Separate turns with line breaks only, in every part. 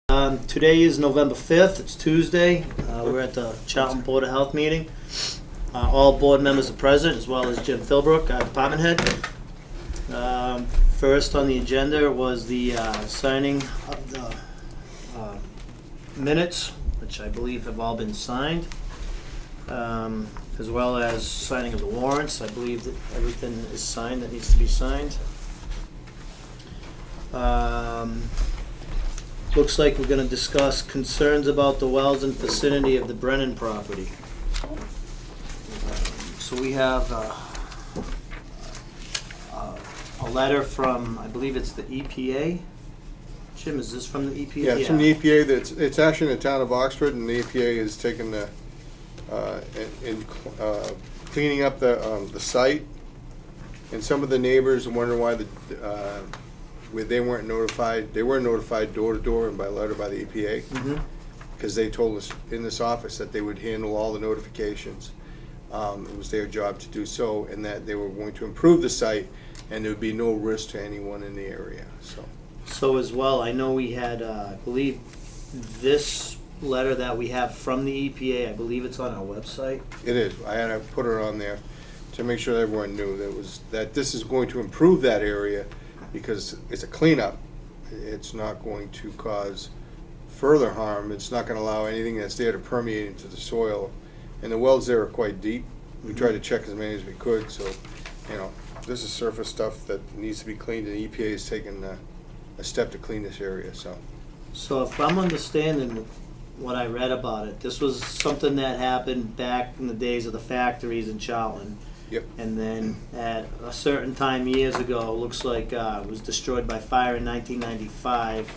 Today is November 5th, it's Tuesday. We're at the Charlton Board of Health meeting. All board members are present, as well as Jim Philbrook, our department head. First on the agenda was the signing of the minutes, which I believe have all been signed, as well as signing of the warrants. I believe that everything is signed that needs to be signed. Looks like we're going to discuss concerns about the wells and vicinity of the Brennan property. So we have a letter from, I believe it's the EPA. Jim, is this from the EPA?
Yeah, it's from the EPA. It's actually in the town of Oxford, and the EPA is taking the cleaning up the site. And some of the neighbors are wondering why where they weren't notified. They were notified door to door and by letter by the EPA, because they told us in this office that they would handle all the notifications. It was their job to do so, and that they were going to improve the site, and there would be no risk to anyone in the area.
So as well, I know we had, I believe, this letter that we have from the EPA. I believe it's on our website.
It is. I had to put it on there to make sure everyone knew that this is going to improve that area, because it's a cleanup. It's not going to cause further harm. It's not going to allow anything that's there to permeate into the soil. And the wells there are quite deep. We tried to check as many as we could, so, this is surface stuff that needs to be cleaned, and the EPA is taking a step to clean this area, so.
So if I'm understanding what I read about it, this was something that happened back in the days of the factories in Charlton.
Yep.
And then at a certain time years ago, it looks like it was destroyed by fire in 1995.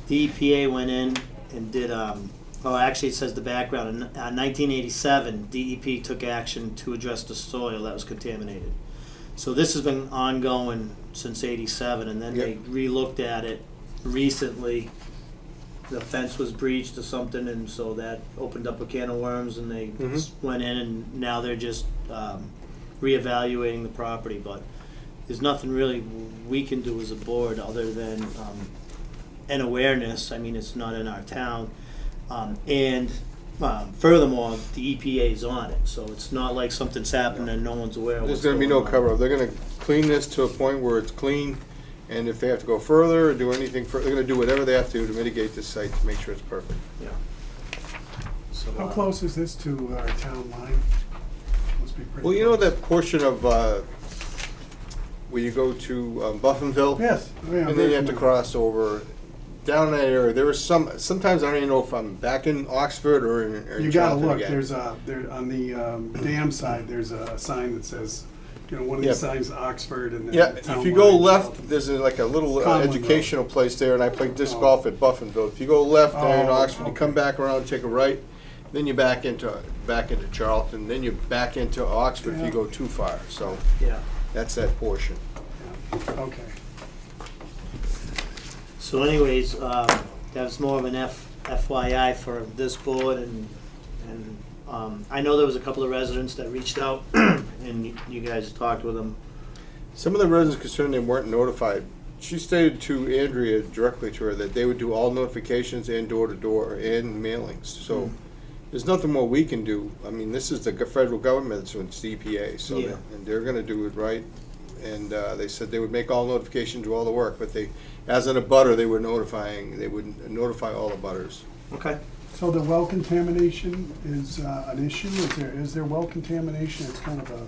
The EPA went in and did, actually it says the background. In 1987, DEP took action to address the soil that was contaminated. So this has been ongoing since '87, and then they re-looked at it recently. The fence was breached or something, and so that opened up a can of worms, and they went in, and now they're just reevaluating the property. But there's nothing really we can do as a board other than an awareness. I mean, it's not in our town, and furthermore, the EPA is on it, so it's not like something's happened and no one's aware of
There's
what's
going to be no
on.
cover-up. They're going to clean this to a point where it's clean, and if they have to go further or do anything further, they're going to do whatever they have to do to mitigate this site to make sure it's perfect.
Yeah. So,
How close is this to our town line? Must be pretty
Well, you know
close.
that portion of where you go to Buffinville?
Yes. Oh, yeah, I'm
And then
very
you have to
familiar.
cross over down that area. There was sometimes I don't even know if I'm back in Oxford or in
You gotta
Charlton
look,
again.
there's there on the dam side, there's a sign that says, one of
Yeah.
these signs, Oxford, and then
Yeah,
town
if you go
line,
left,
Charlton.
there's like a little
Conlon
educational place there, and I played disc
Oh.
golf at Buffinville. If you go left there in
Oh,
Oxford, you come
okay.
back around, take a right, then you're back into Charlton, then you're back into Oxford if
Yeah.
you go too far. So
yeah.
that's that portion.
Yeah. Okay.
So anyways, that's more of an FYI for this board, and I know there was a couple of residents that reached out, and you guys talked with them.
Some of the residents concerned they weren't notified. She stated to Andrea directly to her that they would do all notifications and door-to-door and mailings. So there's nothing more we can do. I mean, this is the federal government, so it's the EPA, so
Yeah.
and they're going to do it right. And they said they would make all notifications, do all the work, but they, as an abutter, they would notify all the butters.
Okay.
So the well contamination is an issue? Is there well contamination? It's kind of a...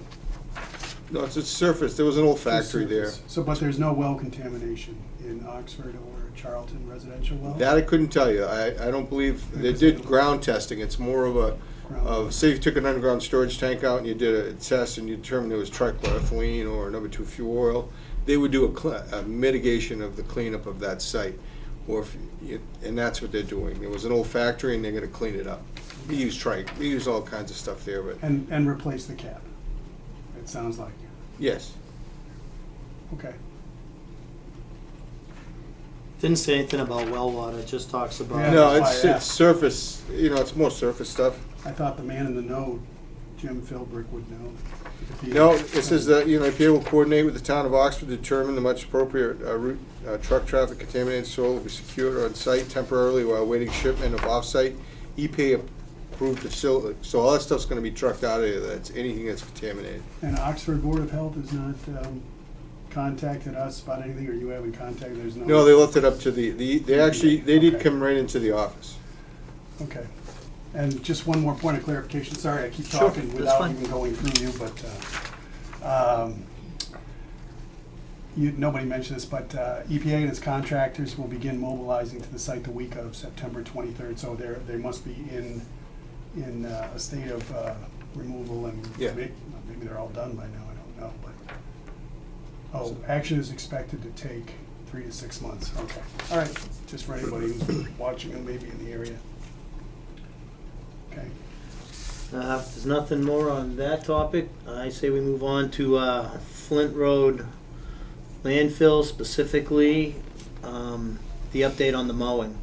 No, it's surface. There was an old factory there.
So, but there's no well contamination in Oxford or Charlton residential wells?
That I couldn't tell you. I don't believe they did ground testing. It's more of say you took an underground storage tank out and you did a test and you determined there was trichloroethylene or number 2 fuel oil, they would do a mitigation of the cleanup of that site. And that's what they're doing. It was an old factory and they're going to clean it up. We use we use all kinds of stuff there, but
And replace the cap? It sounds like.
yes.
Okay.
Didn't say anything about well water, it just talks about.
Yeah,
No,
that's why I
it's
asked.
surface, it's more surface stuff.
I thought the man in the know Jim Philbrick would know. if he-
No, it says that, EPA will coordinate with the town of Oxford to determine the much appropriate route, truck traffic contaminated soil will be secured on site temporarily while awaiting shipment of off-site EPA approved facility. So all that stuff's gonna be trucked out of there, that's anything that's contaminated.
And Oxford Board of Health has not contacted us about anything, or you haven't contacted, there's no?
No, they left it up to they did
Okay.
come right into the office.
Okay. And just one more point of clarification, sorry, I keep
Sure,
talking
that's
without
fine.
even going through you, but, nobody mentioned this, but EPA and its contractors will begin mobilizing to the site the week of September 23rd, so they must be in a state of removal, and
Yeah.
maybe they're all done by now, I don't know, but, action is expected to take 3 to 6 months, okay. All right, just for anybody who's watching and maybe in the area. Okay.
If there's nothing more on that topic, I say we move on to Flint Road landfill, specifically the update on the mowing.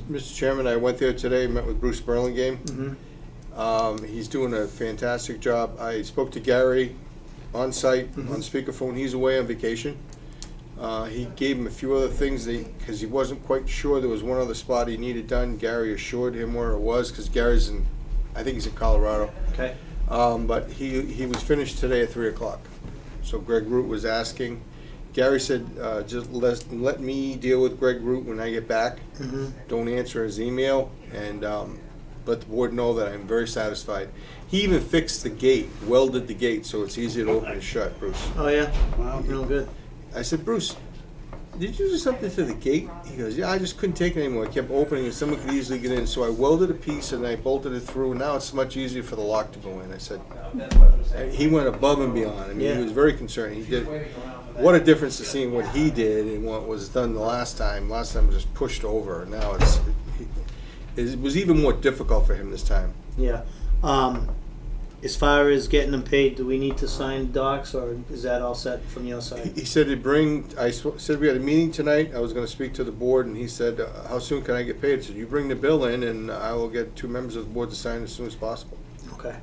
Mr. Chairman, I went there today, met with Bruce Burlingame.
Mm-hmm.
He's doing a fantastic job. I spoke to Gary on site, on speakerphone. He's away on vacation. He gave him a few other things because he wasn't quite sure. There was one other spot he needed done. Gary assured him where it was because Gary's I think he's in Colorado.
Okay.
But he was finished today at 3 o'clock. So Greg Root was asking. Gary said, just let me deal with Greg Root when I get back.
Mm-hmm.
Don't answer his email, and let the board know that I'm very satisfied. He even fixed the gate, welded the gate, so it's easier to open and shut, Bruce.
Oh, yeah?
Wow.
Real good.
I said, Bruce, did you do something to the gate? He goes, yeah, I just couldn't take it anymore. I kept opening it, someone could easily get in. So I welded a piece and I bolted it through, and now it's much easier for the lock to go in. I said, he went above and beyond. I mean,
Yeah.
he was very concerned. He did, what a difference to seeing what he did and what was done the last time. Last time was just pushed over, and now it was even more difficult for him this time.
Yeah. As far as getting them paid, do we need to sign docs, or is that all set from your side?
He said he'd bring, said we had a meeting tonight, I was gonna speak to the board, and he said, how soon can I get paid? I said, you bring the bill in, and I will get 2 members of the board to sign as soon as possible.
Okay.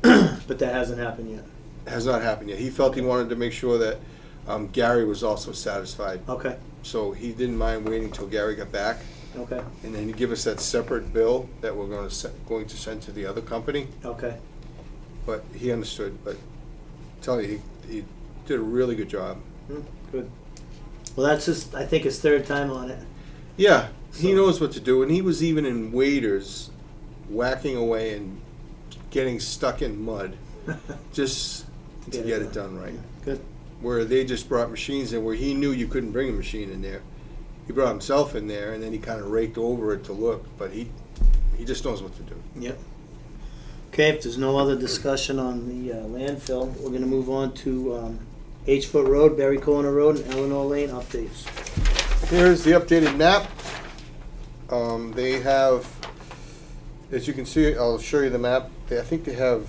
But that hasn't happened yet.
Has not happened yet. He felt he wanted to make sure that Gary was also satisfied.
Okay.
So he didn't mind waiting until Gary got back,
Okay.
and then he'd give us that separate bill that we're going to send to the other company.
Okay.
But he understood, but I tell you, he did a really good job.
Good. Well, that's just, I think, his third time on it.
Yeah, he
So-
knows what to do, and he was even in waders, whacking away and getting stuck in mud, just to get it done right.
Good.
Where they just brought machines in, where he knew you couldn't bring a machine in there. He brought himself in there, and then he kind of raked over it to look, but he just knows what to do.
Yep. Okay, if there's no other discussion on the landfill, we're gonna move on to H Foot Road, Berry Corner Road, and Eleanor Lane updates.
Here's the updated map. They have, as you can see, I'll show you the map. I think they have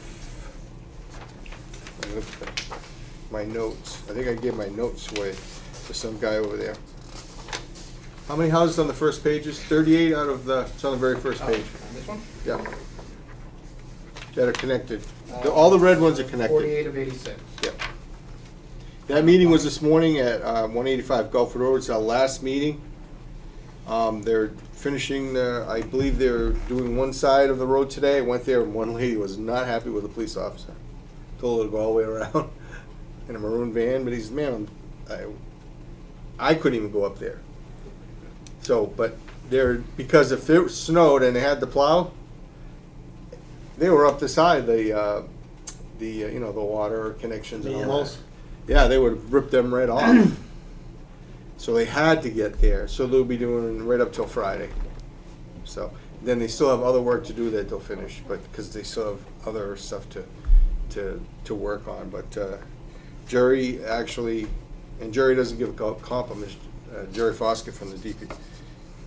my notes. I think I gave my notes away to some guy over there. How many houses on the first page? Is 38 out of the, it's on the very first page.
This one?
Yeah. That are connected. All the red ones are connected.
48 of 86.
Yep. That meeting was this morning at 185 Gulford Road. It's our last meeting. They're finishing I believe they're doing one side of the road today. I went there and one lady was not happy with a police officer. Told her to go all the way around in a maroon van, but he says, man, I couldn't even go up there. So, but because if it snowed and they had to plow, they were up the side, the water connections and all that.
Manholes?
Yeah, they would have ripped them right off. So they had to get there. So they'll be doing right up till Friday. So then they still have other work to do that they'll finish, but because they still have other stuff to work on. But Jerry actually, and Jerry doesn't give compliments. Jerry Foskett from the DP,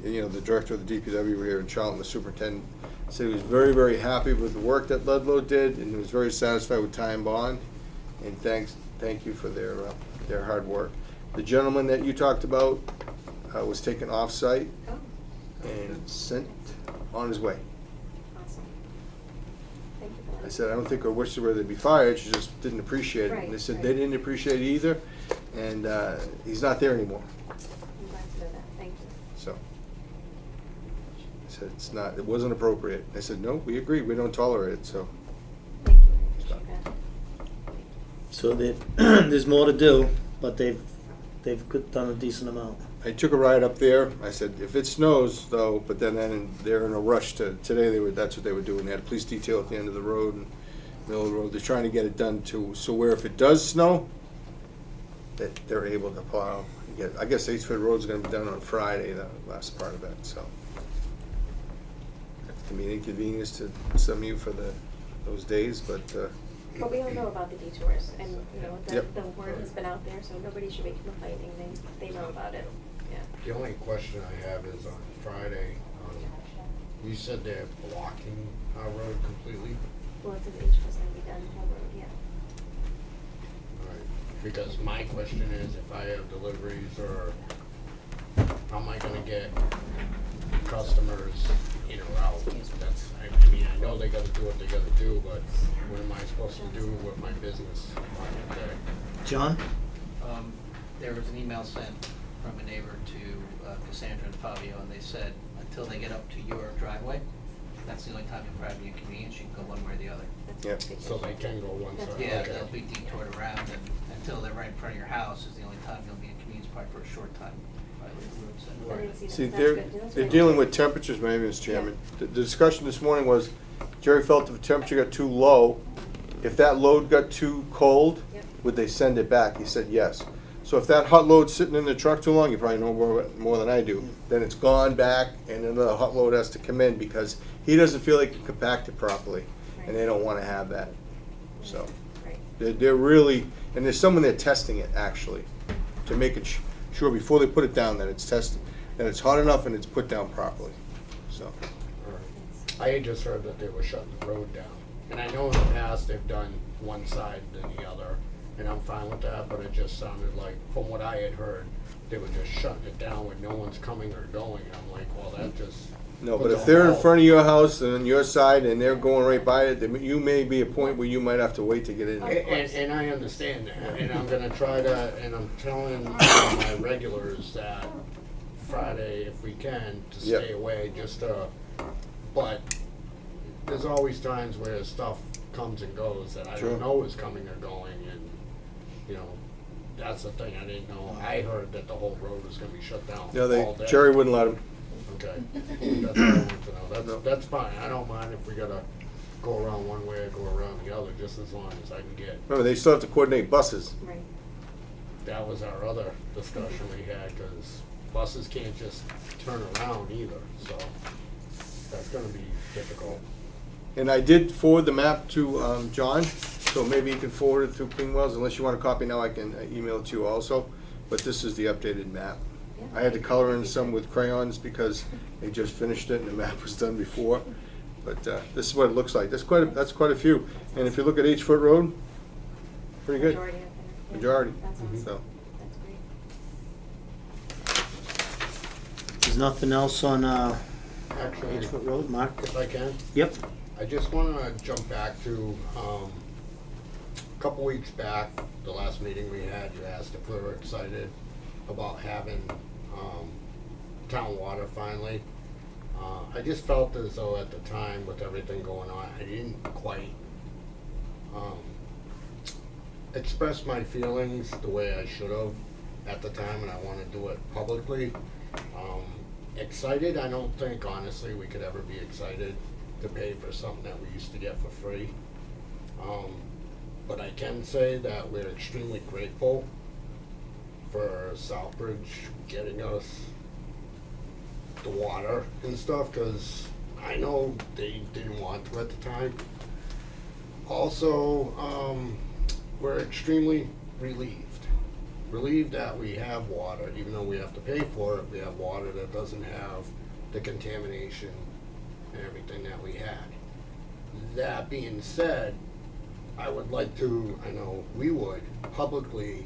the director of the DPW here in Charlton, the superintendent, said he was very, very happy with the work that Ludlow did, and he was very satisfied with Ty and Bond. And thank you for their hard work. The gentleman that you talked about was taken off-site and sent on his way.
Awesome. Thank you for
I said, I don't think her wishes were to be fired, she just didn't appreciate it. And they
Right,
said
right.
they didn't appreciate it either, and he's not there anymore,
I'm glad to know that, thank you.
so. I said, it wasn't appropriate. I said, no, we agree, we don't tolerate it, so.
Thank you, I appreciate that.
So there's more to do, but they've done a decent amount.
I took a ride up there. I said, if it snows though, but then they're in a rush today that's what they were doing. They had a police detail at the end of the road and middle of the road. They're trying to get it done so where if it does snow, that they're able to plow. I guess 8th Foot Road's gonna be done on Friday, the last part of it, so. It can be an inconvenience to some of you for those days, but,
But we all know about the detours, and, you know,
Yep.
the word has been out there, so nobody should be complaining, they know about it, yeah.
The only question I have is on Friday, you said they're blocking our road completely?
Well, it's an H was gonna be done, the whole road, yeah.
Alright, because my question is if I have deliveries or how am I gonna get customers in or out? That's, I mean, I know they gotta do what they gotta do, but what am I supposed to do with my business on that day?
John?
There was an email sent from a neighbor to Cassandra and Fabio, and they said, until they get up to your driveway, that's the only time you'll probably be inconvenienced, you can go one way or the other.
That's
Yep.
a big
So they
issue.
can go one
That's
side?
Yeah,
Okay.
they'll be detoured around, and until they're right in front of your house is the only time you'll be inconvenienced, probably for a short time, by the roadside.
I didn't see that.
see,
That's
they're
good. That's
they're
great.
dealing with temperatures, maybe, Mr. Chairman. The discussion this morning was, Jerry felt if the temperature got too low, if that load got too cold,
Yep.
would they send it back? He said yes. So if that hot load's sitting in the truck too long, you probably know more than I do, then it's gone back and another hot load has to come in because he doesn't feel like he can compact it properly, and they don't wanna have that. So,
Right.
they're really, and there's someone there testing it actually, to make it sure before they put it down that it's tested, that it's hot enough and it's put down properly, so.
Alright. I had just heard that they were shutting the road down. And I know in the past they've done one side than the other, and I'm fine with that, but it just sounded like, from what I had heard, they were just shutting it down when no one's coming or going. And I'm like, well, that just.
No, but
puts
if
a
they're in
halt.
front of your house and on your side and they're going right by it, then you may be a point where you might have to wait to get in
Of
there.
course.
And I understand that, and I'm gonna try to, and I'm telling my regulars that Friday, if we can, to
Yep.
stay away, just but there's always times where stuff comes and goes that I
Sure.
don't know is coming or going, and, you know, that's the thing, I didn't know. I heard that the whole road was gonna be shut down
No,
all day.
Jerry wouldn't let him.
Okay, that's what I wanted to know.
No.
That's fine, I don't mind if we gotta go around one way or go around the other, just as long as I can get.
Remember, they still have to coordinate buses.
Right.
That was our other discussion we had, cause buses can't just turn around either, so that's gonna be difficult.
And I did forward the map to John, so maybe you can forward it through Cleanwells, unless you want a copy now, I can email it to you also. But this is the updated map.
Yeah.
I had to color in some with crayons because they just finished it and the map was done before. But this is what it looks like. That's quite a few. And if you look at H Foot Road, pretty good.
Majority up there. Yeah.
Majority.
That's awesome.
So,
That's great.
There's nothing else on
Actually,
Edgefoot Road, Mark?
if I can,
Yep.
I just wanna jump back to, a couple weeks back, the last meeting we had, you asked if we were excited about having, town water finally. I just felt as though at the time with everything going on, I didn't quite, express my feelings the way I should have at the time, and I wanna do it publicly. Excited, I don't think honestly we could ever be excited to pay for something that we used to get for free. But I can say that we're extremely grateful for Southbridge getting us the water and stuff, cause I know they didn't want to at the time. Also, we're extremely relieved that we have water, even though we have to pay for it, we have water that doesn't have the contamination and everything that we had. That being said, I would like to, I know we would, publicly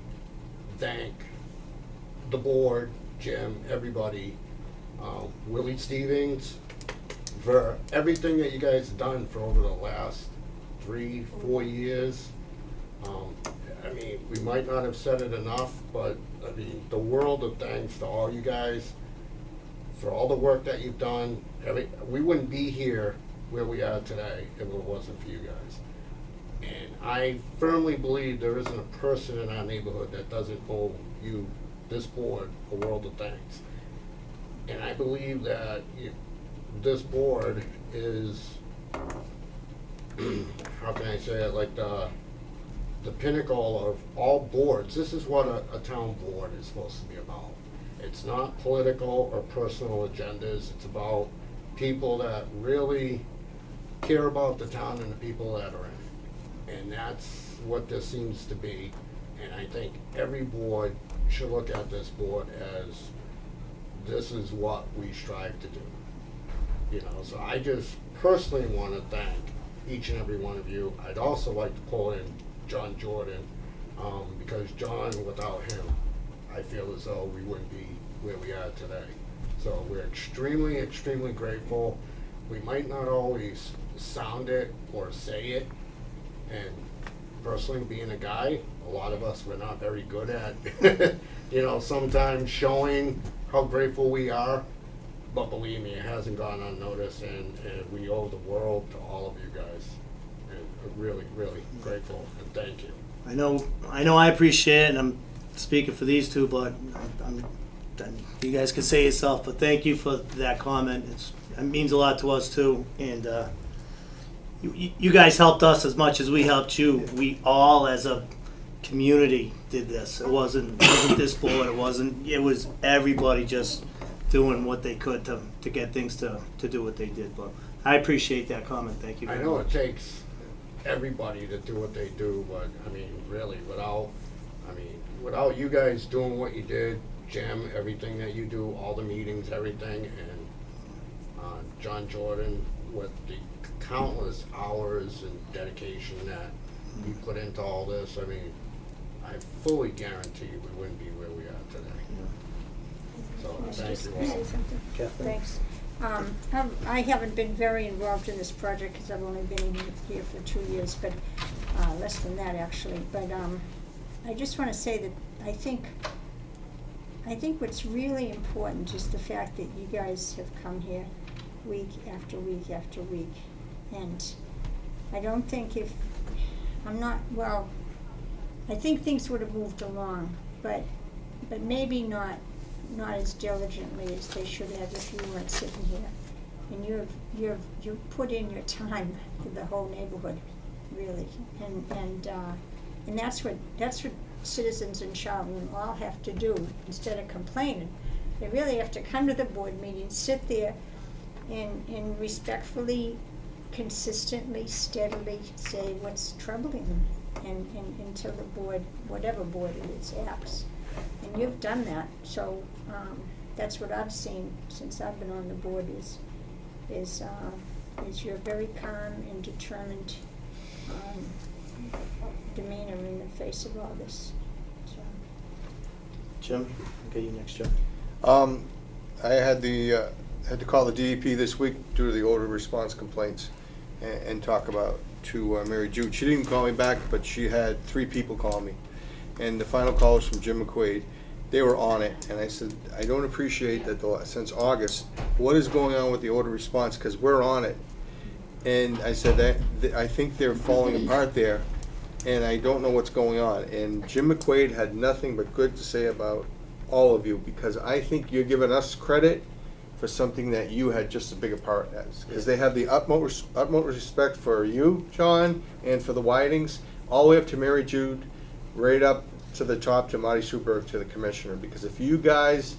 thank the board, Jim, everybody, Willie Stevens, for everything that you guys have done for over the last 3, 4 years. I mean, we might not have said it enough, but I mean, the world of thanks to all you guys for all the work that you've done. We wouldn't be here where we are today if it wasn't for you guys. And I firmly believe there isn't a person in our neighborhood that doesn't owe you, this board, a world of thanks. And I believe that this board is, how can I say it, like the pinnacle of all boards. This is what a town board is supposed to be about. It's not political or personal agendas. It's about people that really care about the town and the people that are in it. And that's what this seems to be. And I think every board should look at this board as this is what we strive to do. You know, so I just personally want to thank each and every one of you. I'd also like to pull in John Jordan, because John, without him, I feel as though we wouldn't be where we are today. So we're extremely, extremely grateful. We might not always sound it or say it, and personally, being a guy, a lot of us, we're not very good at, sometimes showing how grateful we are. But believe me, it hasn't gone unnoticed, and we owe the world to all of you guys. And we're really, really grateful, and thank you.
I know I appreciate it, and I'm speaking for these two, but you guys can say yourself, but thank you for that comment. It means a lot to us too, and you guys helped us as much as we helped you. We all, as a community, did this. It wasn't this board, it was everybody just doing what they could to get things to do what they did. But I appreciate that comment. Thank you
I
very
know
much.
it takes everybody to do what they do, but I mean, really, without you guys doing what you did, Jim, everything that you do, all the meetings, everything, and John Jordan with the countless hours and dedication that you put into all this, I mean, I fully guarantee you we wouldn't be where we are today. So thank you all.
Say something?
Kathleen?
Thanks. I haven't been very involved in this project because I've only been here for 2 years, but less than that actually. But I just want to say that I think what's really important is the fact that you guys have come here week after week after week, and I don't think I think things would have moved along, but maybe not as diligently as they should have if you weren't sitting here. And you've put in your time for the whole neighborhood, really. And that's what citizens in Charlton all have to do. Instead of complaining, they really have to come to the board meeting, sit there and respectfully, consistently, steadily say what's troubling them, and until the board, whatever board it is, acts. And you've done that, so that's what I've seen since I've been on the board is your very calm and determined demeanor in the face of all this. So.
Jim, okay, you next, Jim.
I had to call the DEP this week due to the odor response complaints and talk about to Mary Jude. She didn't call me back, but she had 3 people call me. And the final call was from Jim McQuaid. They were on it, and I said, I don't appreciate that since August, what is going on with the odor response, because we're on it. And I said, that I think they're falling apart there, and I don't know what's going on. And Jim McQuaid had nothing but good to say about all of you, because I think you're giving us credit for something that you had just a bigger part as. Because they have the utmost respect for you, John, and for the Whitings, all the way up to Mary Jude, right up to the top to Marty Suberg, to the commissioner. Because if you guys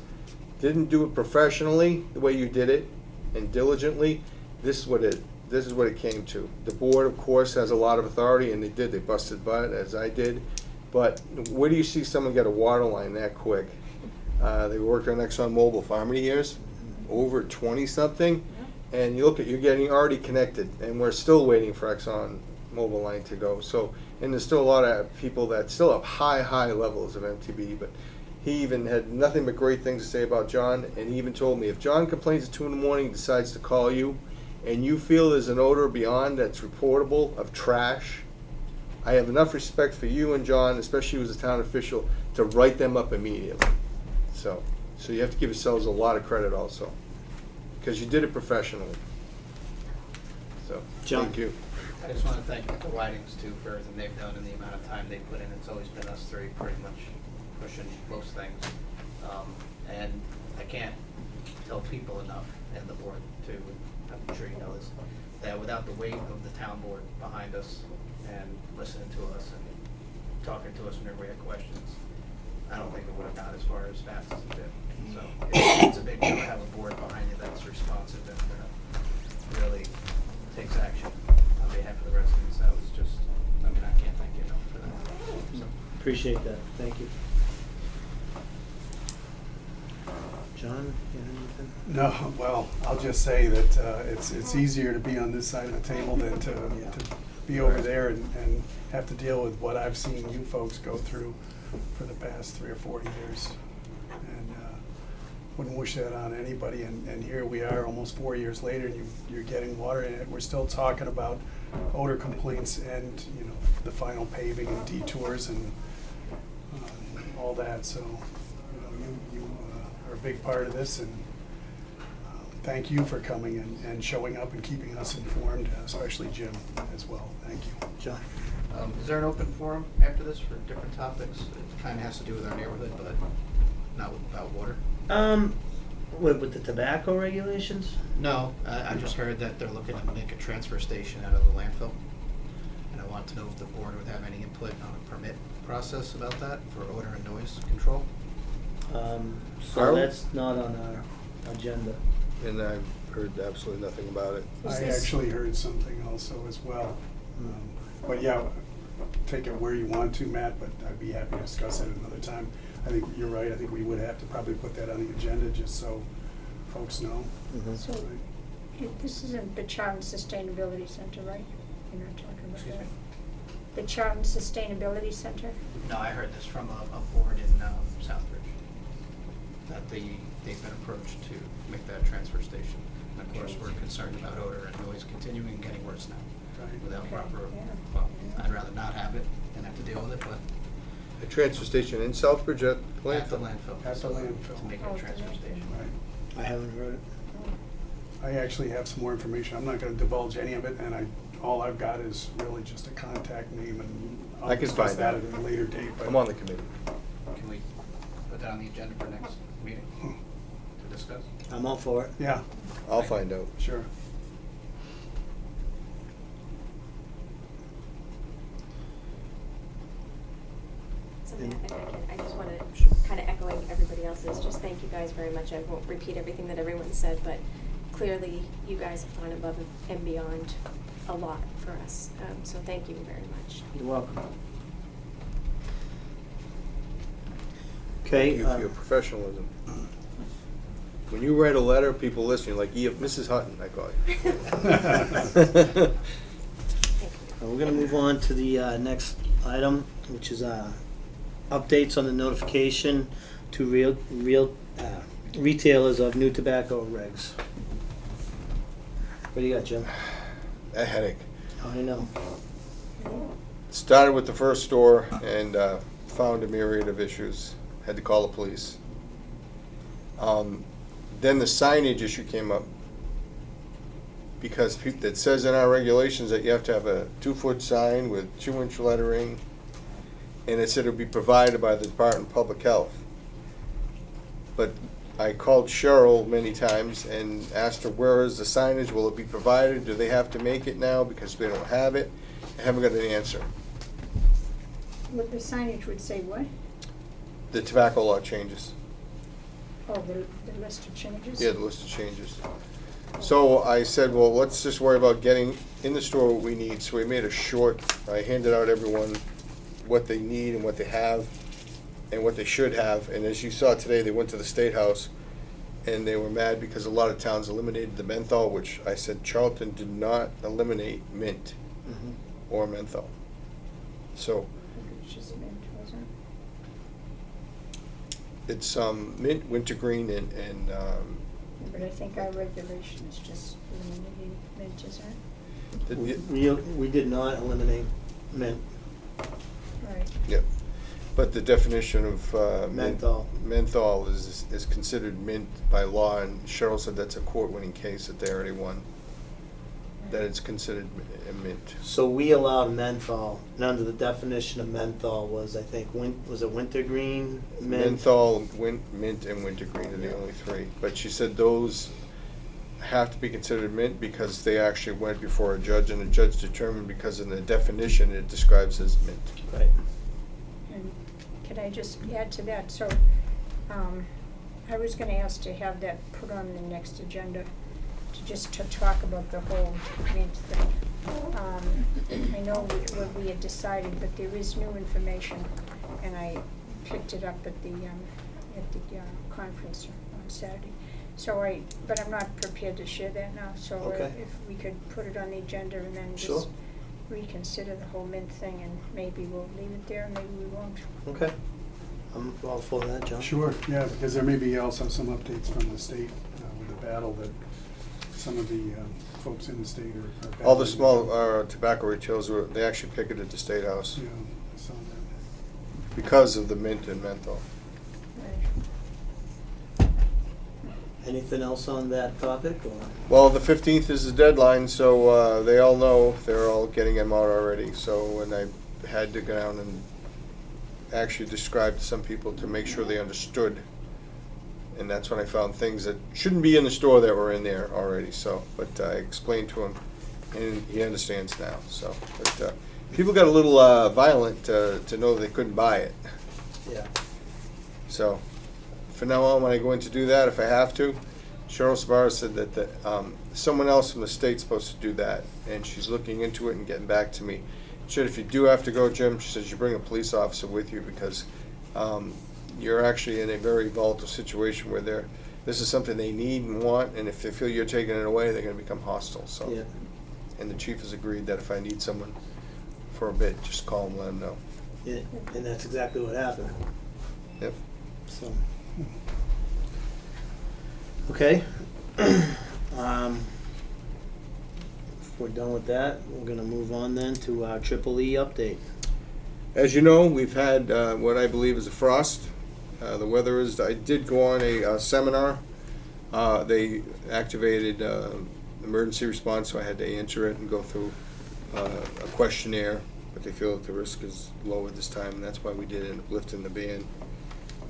didn't do it professionally the way you did it and diligently, this is what it came to. The board, of course, has a lot of authority, and they busted butt, as I did. But where do you see someone get a water line that quick? They worked on ExxonMobil for how many years? Over 20-something. And you look at, you're getting already connected, and we're still waiting for ExxonMobil line to go. So, and there's still a lot of people that still have high levels of MTB, but he even had nothing but great things to say about John, and he even told me if John complains at 2 in the morning, decides to call you, and you feel there's an odor beyond that's reportable of trash, I have enough respect for you and John, especially as a town official, to write them up immediately. So you have to give yourselves a lot of credit also, because you did it professionally. So,
John?
thank you.
I just want to thank the Whitings too for everything they've done and the amount of time they put in. It's always been us three pretty much pushing most things. And I can't tell people enough, and the board too, I'm sure you know this, that without the weight of the town board behind us and listening to us and talking to us whenever we had questions, I don't think it would have got as far as fast as it did. So it's a big deal to have a board behind you that's responsive and really takes action on behalf of the residents. That was just, I mean, I can't thank you enough for that. So,
Appreciate that, thank you. John, you have anything?
No, well, I'll just say that it's easier to be on this side of the table than to be over there and have to deal with what I've seen you folks go through for the past 3 or 4 years. And wouldn't wish that on anybody. And here we are almost 4 years later, and you're getting water, and we're still talking about odor complaints and, you know, the final paving and detours and all that. So, you know, you are a big part of this, and thank you for coming and showing up and keeping us informed, especially Jim as well. Thank you.
John?
is there an open forum after this for different topics? It kind of has to do with our neighborhood, but not about water.
With the tobacco regulations?
No, I just heard that they're looking to make a transfer station out of the landfill. And I want to know if the board would have any input on a permit process about that for odor and noise control.
So
Carl?
that's not on our agenda.
And I've heard absolutely nothing about it.
Is
I
this-
actually heard something also as well. But yeah, take it where you want to, Matt, but I'd be happy to discuss it another time. I think you're right. I think we would have to probably put that on the agenda just so folks know.
So, this isn't the Charlton Sustainability Center, right? You're not talking about
Excuse
that?
me?
The Charlton Sustainability Center?
No, I heard this from a board in Southbridge, that they've been approached to make that transfer station. And of course, we're concerned about odor and noise continuing and getting worse now
Right.
without
Okay,
proper,
yeah.
well, I'd rather not have it than have to deal with it, but
A transfer station in Southbridge at
at the
landfill.
landfill.
At the landfill.
To make
Oh,
it a
at the
transfer
landfill.
station.
Right.
I haven't heard it.
I actually have some more information. I'm not gonna divulge any of it, and all I've got is really just a contact name, and I'll
I can
discuss
find
that
out.
at a later date. But
I'm on the committee.
Can we put that on the agenda for next meeting to discuss?
I'm all for it.
Yeah,
I'll find out.
sure.
Something I just want to kind of echoing everybody else's, just thank you guys very much. I won't repeat everything that everyone said, but clearly you guys have gone above and beyond a lot for us. So thank you very much.
You're welcome. Okay.
Thank you for your professionalism. When you write a letter, people listen, you're like, Mrs. Hutton, I call you.
Thank you.
We're gonna move on to the next item, which is updates on the notification to retailers of new tobacco regs. What do you got, Jim?
A headache.
Oh, I know.
Started with the first store and found a myriad of issues. Had to call the police. Then the signage issue came up because it says in our regulations that you have to have a 2-foot sign with 2-inch lettering, and it said it would be provided by the Department of Public Health. But I called Cheryl many times and asked her, where is the signage? Will it be provided? Do they have to make it now because they don't have it? I haven't got an answer.
What the signage would say what?
The tobacco law changes.
Oh, the list of changes?
Yeah, the list of changes. So I said, well, let's just worry about getting in the store what we need. So we made a short, I handed out everyone what they need and what they have and what they should have. And as you saw today, they went to the State House and they were mad because a lot of towns eliminated the menthol, which I said Charlton did not eliminate mint or menthol. So
It's just mint, wasn't
it's mint, wintergreen, and
But I think our regulations just eliminated mint, isn't it?
Did you-
We did not eliminate mint.
Right.
Yep. But the definition of
Menthol.
menthol is considered mint by law, and Cheryl said that's a court-winning case that they already won. That it's considered a mint.
So we allowed menthol, and under the definition of menthol was, I think, was it wintergreen?
Menthol, mint, and wintergreen are the only three. But she said those have to be considered mint because they actually went before a judge, and the judge determined because in the definition it describes as mint.
Right.
And could I just add to that? So, I was gonna ask to have that put on the next agenda, to talk about the whole mint thing. I know what we had decided, but there is new information, and I picked it up at the conference on Saturday. So but I'm not prepared to share that now, so
Okay.
if we could put it on the agenda and then
Sure.
just reconsider the whole mint thing, and maybe we'll leave it there, maybe we won't.
Okay. I'm all for that, John.
Sure, yeah, because there may be also some updates from the state with the battle that some of the folks in the state are
All the
battling.
small tobacco retailers, they actually picketed the State House
Yeah, I saw that.
because of the mint and menthol.
Right.
Anything else on that topic, or?
Well, the 15th is the deadline, so they all know, they're all getting them out already. So, and I had to go down and actually describe to some people to make sure they understood. And that's when I found things that shouldn't be in the store that were in there already, so, but I explained to him, and he understands now, so. But people got a little violent to know they couldn't buy it.
Yeah.
So, from now on, when I go in to do that, if I have to, Cheryl Sbarra said that someone else from the state's supposed to do that, and she's looking into it and getting back to me. She said, if you do have to go, Jim, she says you bring a police officer with you because you're actually in a very volatile situation where this is something they need and want, and if they feel you're taking it away, they're going to become hostile. So,
Yeah.
and the chief has agreed that if I need someone for a bit, just call them, let them know.
Yeah, and that's exactly what happened.
Yep.
So. Okay. If we're done with that, we're gonna move on then to our Triple E update.
As you know, we've had what I believe is a frost. The weather is, I did go on a seminar. They activated emergency response, so I had to answer it and go through a questionnaire, but they feel that the risk is low at this time, and that's why we did end up lifting the ban.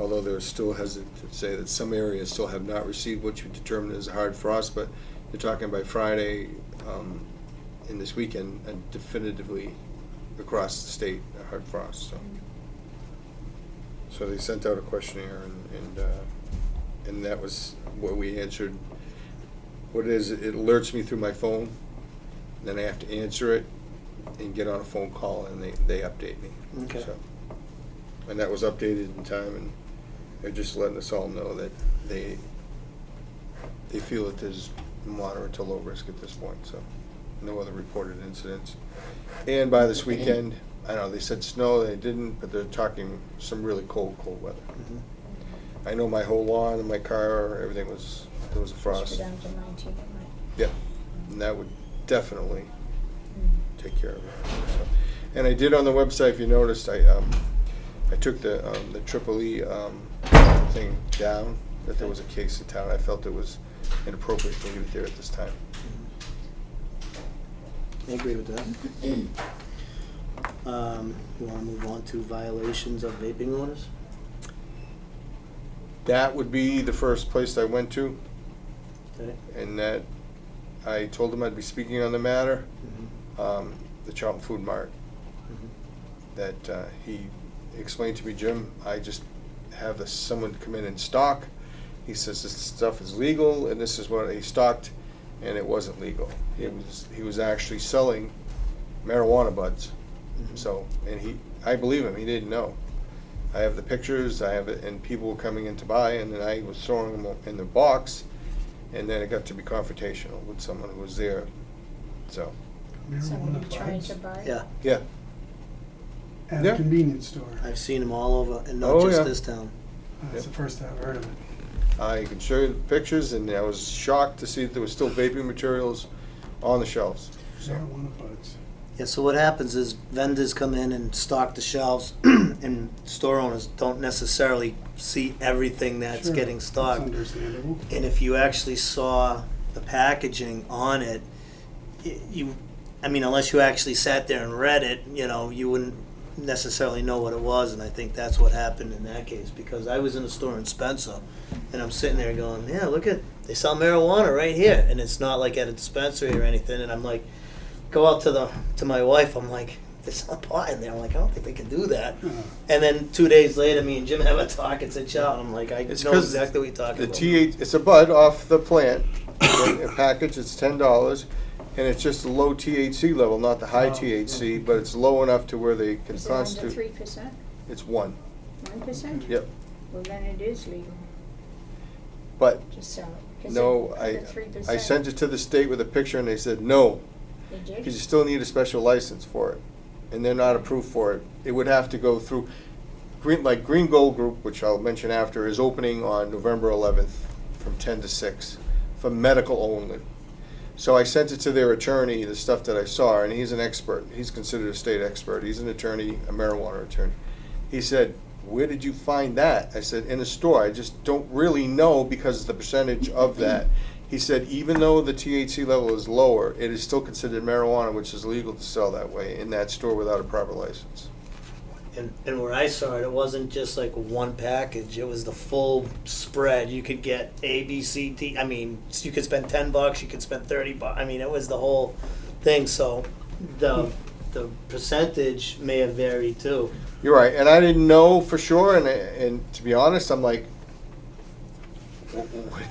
Although they're still hesitant to say that some areas still have not received what you determined as a hard frost, but they're talking by Friday and this weekend, definitively across the state, a hard frost. So they sent out a questionnaire, and that was what we answered. What it is, it alerts me through my phone, then I have to answer it and get on a phone call, and they update me.
Okay.
So, and that was updated in time, and they're just letting us all know that they feel that there's moderate to low risk at this point, so no other reported incidents. And by this weekend, I know they said snow, they didn't, but they're talking some really cold weather.
Mhm.
I know my whole lawn and my car, everything was, there was a frost.
Down to 19 at night.
Yeah, and that would definitely take care of it. So, and I did on the website, if you noticed, I took the Triple E thing down, that there was a case in town. I felt it was inappropriate to leave it there at this time.
I agree with that. You wanna move on to violations of vaping orders?
That would be the first place I went to,
Okay.
and that I told him I'd be speaking on the matter,
Mhm.
the Charlton Food Mart.
Mhm.
That he explained to me, Jim, I just have someone come in and stock. He says this stuff is legal, and this is what he stocked, and it wasn't legal. He was actually selling marijuana buds.
Mhm.
So, and I believe him, he didn't know. I have the pictures, I have it, and people were coming in to buy, and then I was throwing them in the box, and then it got to be confrontational with someone who was there. So,
Somebody
Marijuana
trying
buds
to buy it.
Yeah,
yeah.
At
Yeah.
a convenience store.
I've seen them all over, and not
Oh,
just
yeah.
this town.
That's the first I've heard of it.
I can show you the pictures, and I was shocked to see that there was still vaping materials on the shelves.
Marijuana buds.
Yeah, so what happens is vendors come in and stock the shelves, and store owners don't necessarily see everything that's
Sure,
getting
that's
stocked.
understandable.
And if you actually saw the packaging on it, I mean, unless you actually sat there and read it, you wouldn't necessarily know what it was. And I think that's what happened in that case, because I was in a store in Spencer, and I'm sitting there going, yeah, look they sell marijuana right here. And it's not like at a dispensary or anything. And I'm like, go out to my wife, I'm like, there's a pot in there. I'm like, I don't think they can do that. And then 2 days later, me and Jim have a talk. It's a child. I'm like, I
It's
know
'cause
exactly what you're talking
The
about.
it's a bud off the plant, a package, it's $10, and it's just a low THC level, not the high
Oh,
THC, but it's low enough to where they can
Is it under
constitute.
3%?
It's 1,
1%?
yep.
Well, then it is legal
But
to sell it. 'Cause
no,
it-
I
the 3%.
I sent it to the state with a picture, and they said no,
They did?
because you still need a special license for it, and they're not approved for it. It would have to go through, Green Gold Group, which I'll mention after, is opening on November 11th from 10 to 6 for medical only. So I sent it to their attorney, the stuff that I saw, and he's an expert. He's considered a state expert. He's an attorney, a marijuana attorney. He said, where did you find that? I said, in a store. I just don't really know because of the percentage of that. He said, even though the THC level is lower, it is still considered marijuana, which is legal to sell that way in that store without a proper license.
And where I saw it, it wasn't just like one package. It was the full spread. You could get A, B, C, D. I mean, you could spend $10. You could spend $30. I mean, it was the whole thing. So the percentage may have varied too.
You're right, and I didn't know for sure, and to be honest, I'm like,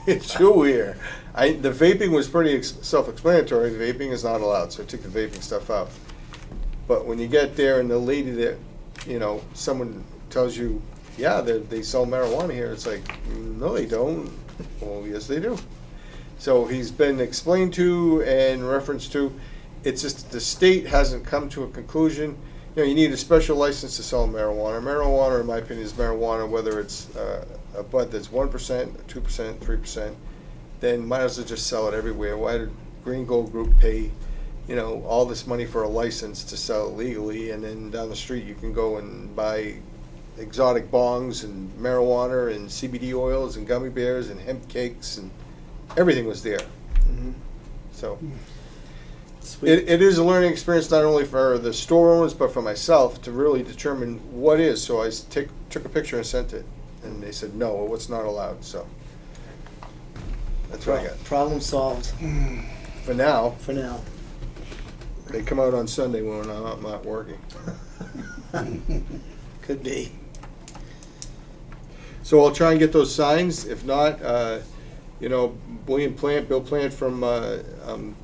it's too weird. The vaping was pretty self-explanatory. Vaping is not allowed, so I took the vaping stuff out. But when you get there and the lady that, someone tells you, yeah, they sell marijuana here, it's like, no, they don't. Well, yes, they do. So he's been explained to and referenced to. It's just the state hasn't come to a conclusion. You need a special license to sell marijuana. Marijuana, in my opinion, is marijuana, whether it's a bud that's 1%, 2%, 3%, then might as well just sell it everywhere. Why did Green Gold Group pay, all this money for a license to sell it legally, and then down the street you can go and buy exotic bongs and marijuana and CBD oils and gummy bears and hemp cakes, and everything was there. So it is a learning experience not only for the store owners but for myself to really determine what is. So I took a picture and sent it, and they said no, what's not allowed. So that's what I got
Problem solved
for now.
for now.
They come out on Sunday when I'm not working.
Could be.
So I'll try and get those signs. If not, Bill Plant from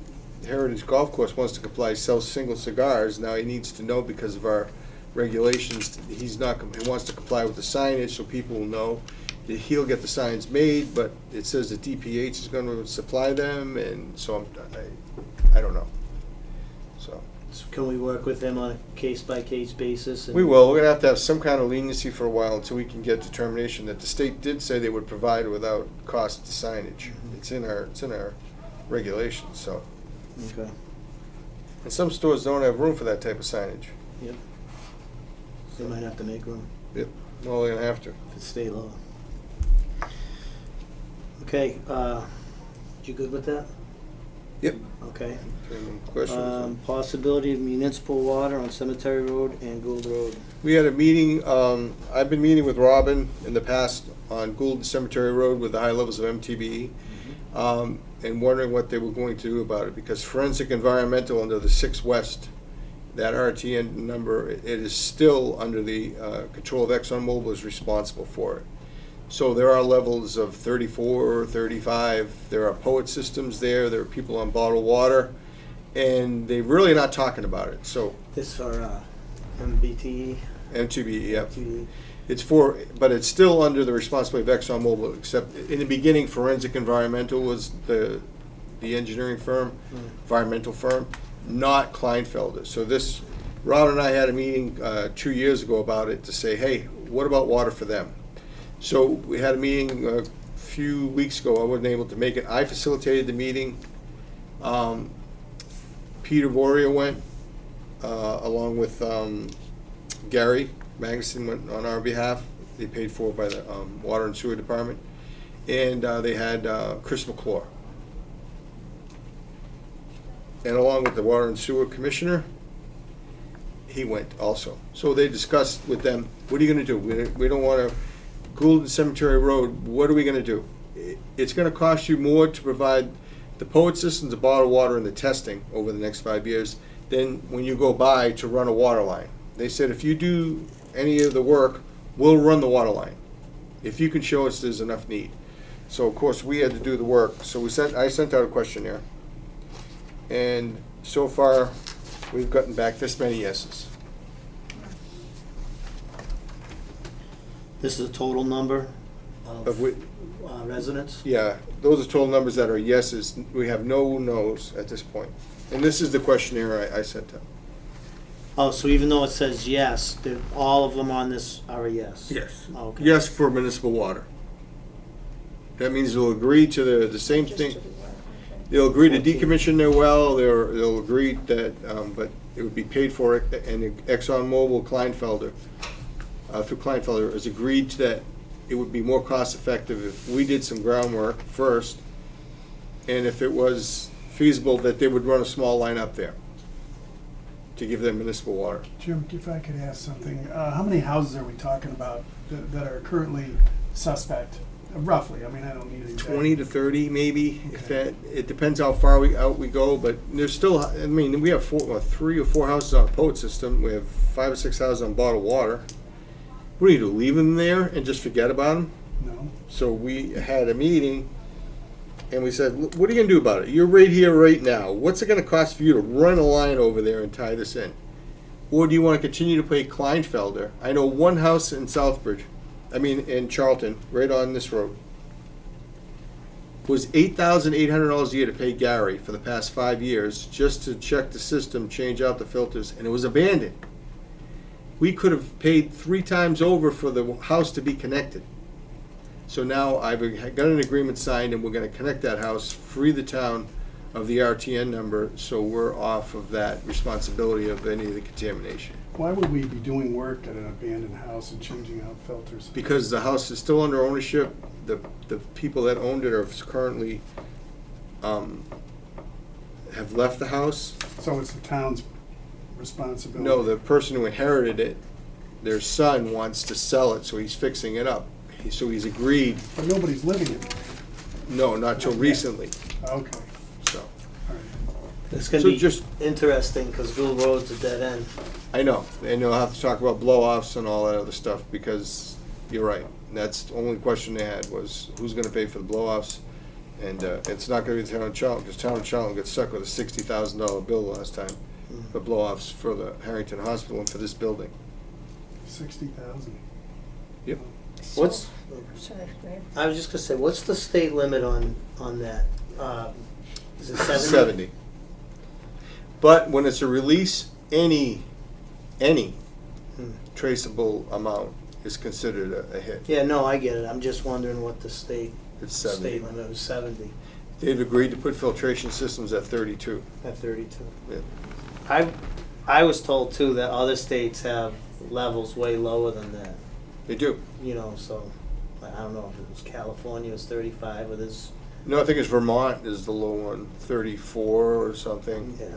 Heritage Golf Course wants to comply, sells single cigars. Now he needs to know, because of our regulations, he wants to comply with the signage so people will know. He'll get the signs made, but it says that DPH is going to supply them, and so I don't know. So
Can we work with them on a case-by-case basis?
we will. We're going to have some kind of leniency for a while until we can get determination that the state did say they would provide without cost the signage. It's in our regulations. So,
Okay.
and some stores don't have room for that type of signage.
Yep. They might have to make room
Yep. Well, they're going to have to.
for state law. Okay, you good with that?
Yep.
Okay.
Any questions?
Possibility of municipal water on Cemetery Road and Gould Road.
We had a meeting, I've been meeting with Robin in the past on Gould and Cemetery Road with the high levels of MTBE, and wondering what they were going to do about it, because Forensic Environmental under the 6 West, that RTN number, it is still under the control of ExxonMobil is responsible for it. So there are levels of 34, 35, there are POET systems there are people on bottled water, and they're really not talking about it. So
This for MBTE.
MTBE, yep.
MTBE.
But it's still under the responsibility of ExxonMobil, except in the beginning, Forensic Environmental was the engineering firm, environmental firm, not Kleinfelder. So Ron and I had a meeting 2 years ago about it to say, hey, what about water for them? So we had a meeting a few weeks ago, I wasn't able to make it. I facilitated the meeting. Peter Boria went, along with Gary Magnuson went on our behalf. They paid for by the Water and Sewer Department. And they had Chris McClure. And along with the Water and Sewer Commissioner, he went also. So they discussed with them, what are you gonna do? We don't wanna, Gould Cemetery Road, what are we gonna do? It's gonna cost you more to provide the POET systems, the bottled water, and the testing over the next 5 years than when you go by to run a water line. They said, if you do any of the work, we'll run the water line, if you can show us there's enough need. So of course, we had to do the work. So I sent out a questionnaire. And so far, we've gotten back this many yeses.
This is a total number
Of
of
which,
residents?
yeah, those are total numbers that are yeses. We have no nos at this point. And this is the questionnaire I sent out.
Oh, so even though it says yes, all of them on this are a yes?
Yes.
Okay.
Yes for municipal water. That means they'll agree to the same
Just
thing.
to the water, okay.
They'll agree to
14.
decommission their well, they'll agree that, but it would be paid for, and ExxonMobil Kleinfelder, through Kleinfelder, has agreed that it would be more cost effective if we did some groundwork first, and if it was feasible, that they would run a small line up there to give them municipal water.
Jim, if I could ask something, how many houses are we talking about that are currently suspect, roughly? I mean, I don't need exact.
20 to 30, maybe, if
Okay.
that, it depends how far out we go, but there's still, I mean, we have 3 or 4 houses on a POET system, we have 5 or 6 houses on bottled water. What do you do, leave them there and just forget about them?
No?
So we had a meeting, and we said, what are you gonna do about it? You're right here, right now. What's it gonna cost for you to run a line over there and tie this in? Or do you wanna continue to pay Kleinfelder? I know one house in Southbridge, in Charlton, right on this road, was $8,800 a year to pay Gary for the past 5 years, just to check the system, change out the filters, and it was abandoned. We could have paid 3 times over for the house to be connected. So now I've got an agreement signed, and we're gonna connect that house, free the town of the RTN number, so we're off of that responsibility of any of the contamination.
Why would we be doing work at an abandoned house and changing out filters?
Because the house is still under ownership, the people that owned it are currently, have left the house.
So it's the town's responsibility?
No, the person who inherited it, their son wants to sell it, so he's fixing it up. So he's agreed,
But nobody's living in it.
no, not till recently,
Okay,
so.
all right.
It's gonna
So
be
just-
interesting, because Gould Road's a dead end.
I know, and you'll have to talk about blow-offs and all that other stuff, because you're right. That's the only question they had, was who's gonna pay for the blow-offs? And it's not gonna be the town of Charlton, because town of Charlton got stuck with a $60,000 bill last time for blow-offs for the Harrington Hospital and for this building.
60,000.
Yep.
What's,
Sorry, Greg.
I was just gonna say, what's the state limit on that? Is it 70?
70. But when it's a release, any traceable amount is considered a hit.
Yeah, no, I get it, I'm just wondering what the state
It's 70.
limit was, 70
They've agreed to put filtration systems at 32.
at 32.
Yeah.
I was told too that other states have levels way lower than that,
They do.
you know, so I don't know if it was California was 35 or this.
No, I think it's Vermont is the low one, 34 or something.
Yeah.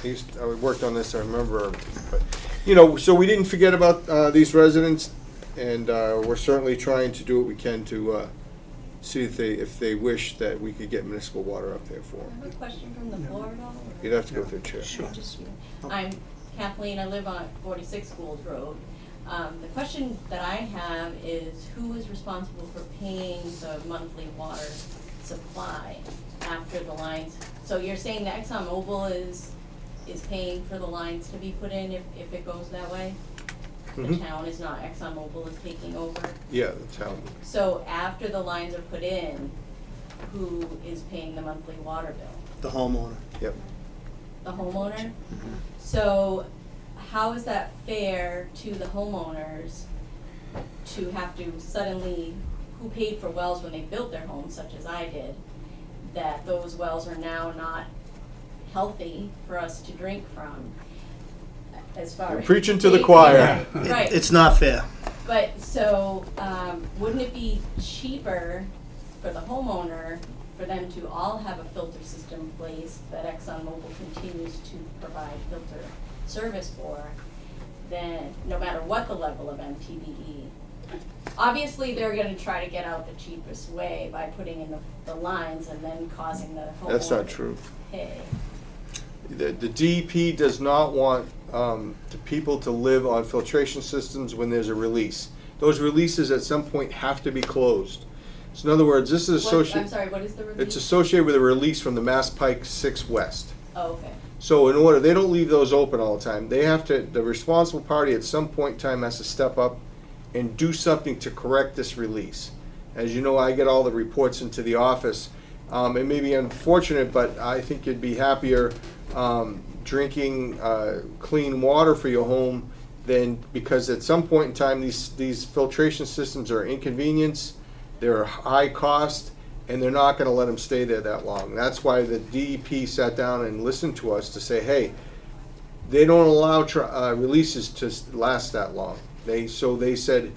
I worked on this, I remember, but, you know, so we didn't forget about these residents, and we're certainly trying to do what we can to see if they wish that we could get municipal water up there for
I
them.
have a question from the floor at all?
You'd have to go through a chair.
Sure.
I'm Kathleen, I live on 46 Gould Road. The question that I have is who is responsible for paying the monthly water supply after the lines? So you're saying that ExxonMobil is paying for the lines to be put in if it goes that way? The
Mhm.
town is not, ExxonMobil is taking over?
Yeah, the town.
So after the lines are put in, who is paying the monthly water bill?
The homeowner.
Yep.
The homeowner? So how is that fair to the homeowners to have to suddenly who paid for wells when they built their homes, such as I did, that those wells are now not healthy for us to drink from, as far
You're
as.
preaching to the choir.
Right, right.
It's not fair.
But, so, wouldn't it be cheaper for the homeowner for them to all have a filter system placed that ExxonMobil continues to provide filter service for, then, no matter what the level of MTBE? Obviously, they're gonna try to get out the cheapest way by putting in the lines and then causing the homeowner
That's not true.
to pay.
The DEP does not want the people to live on filtration systems when there's a release. Those releases at some point have to be closed. So in other words, this is
What, I'm
associated.
sorry, what is the release?
It's associated with a release from the Mass Pike 6 West.
Oh, okay.
So in order, they don't leave those open all the time. They have to, the responsible party at some point in time has to step up and do something to correct this release. As you know, I get all the reports into the office. It may be unfortunate, but I think you'd be happier drinking clean water for your home than, because at some point in time, these filtration systems are inconvenience, they're high cost, and they're not going to let them stay there that long. That's why the DEP sat down and listened to us to say, hey, they don't allow releases to last that long. So they said,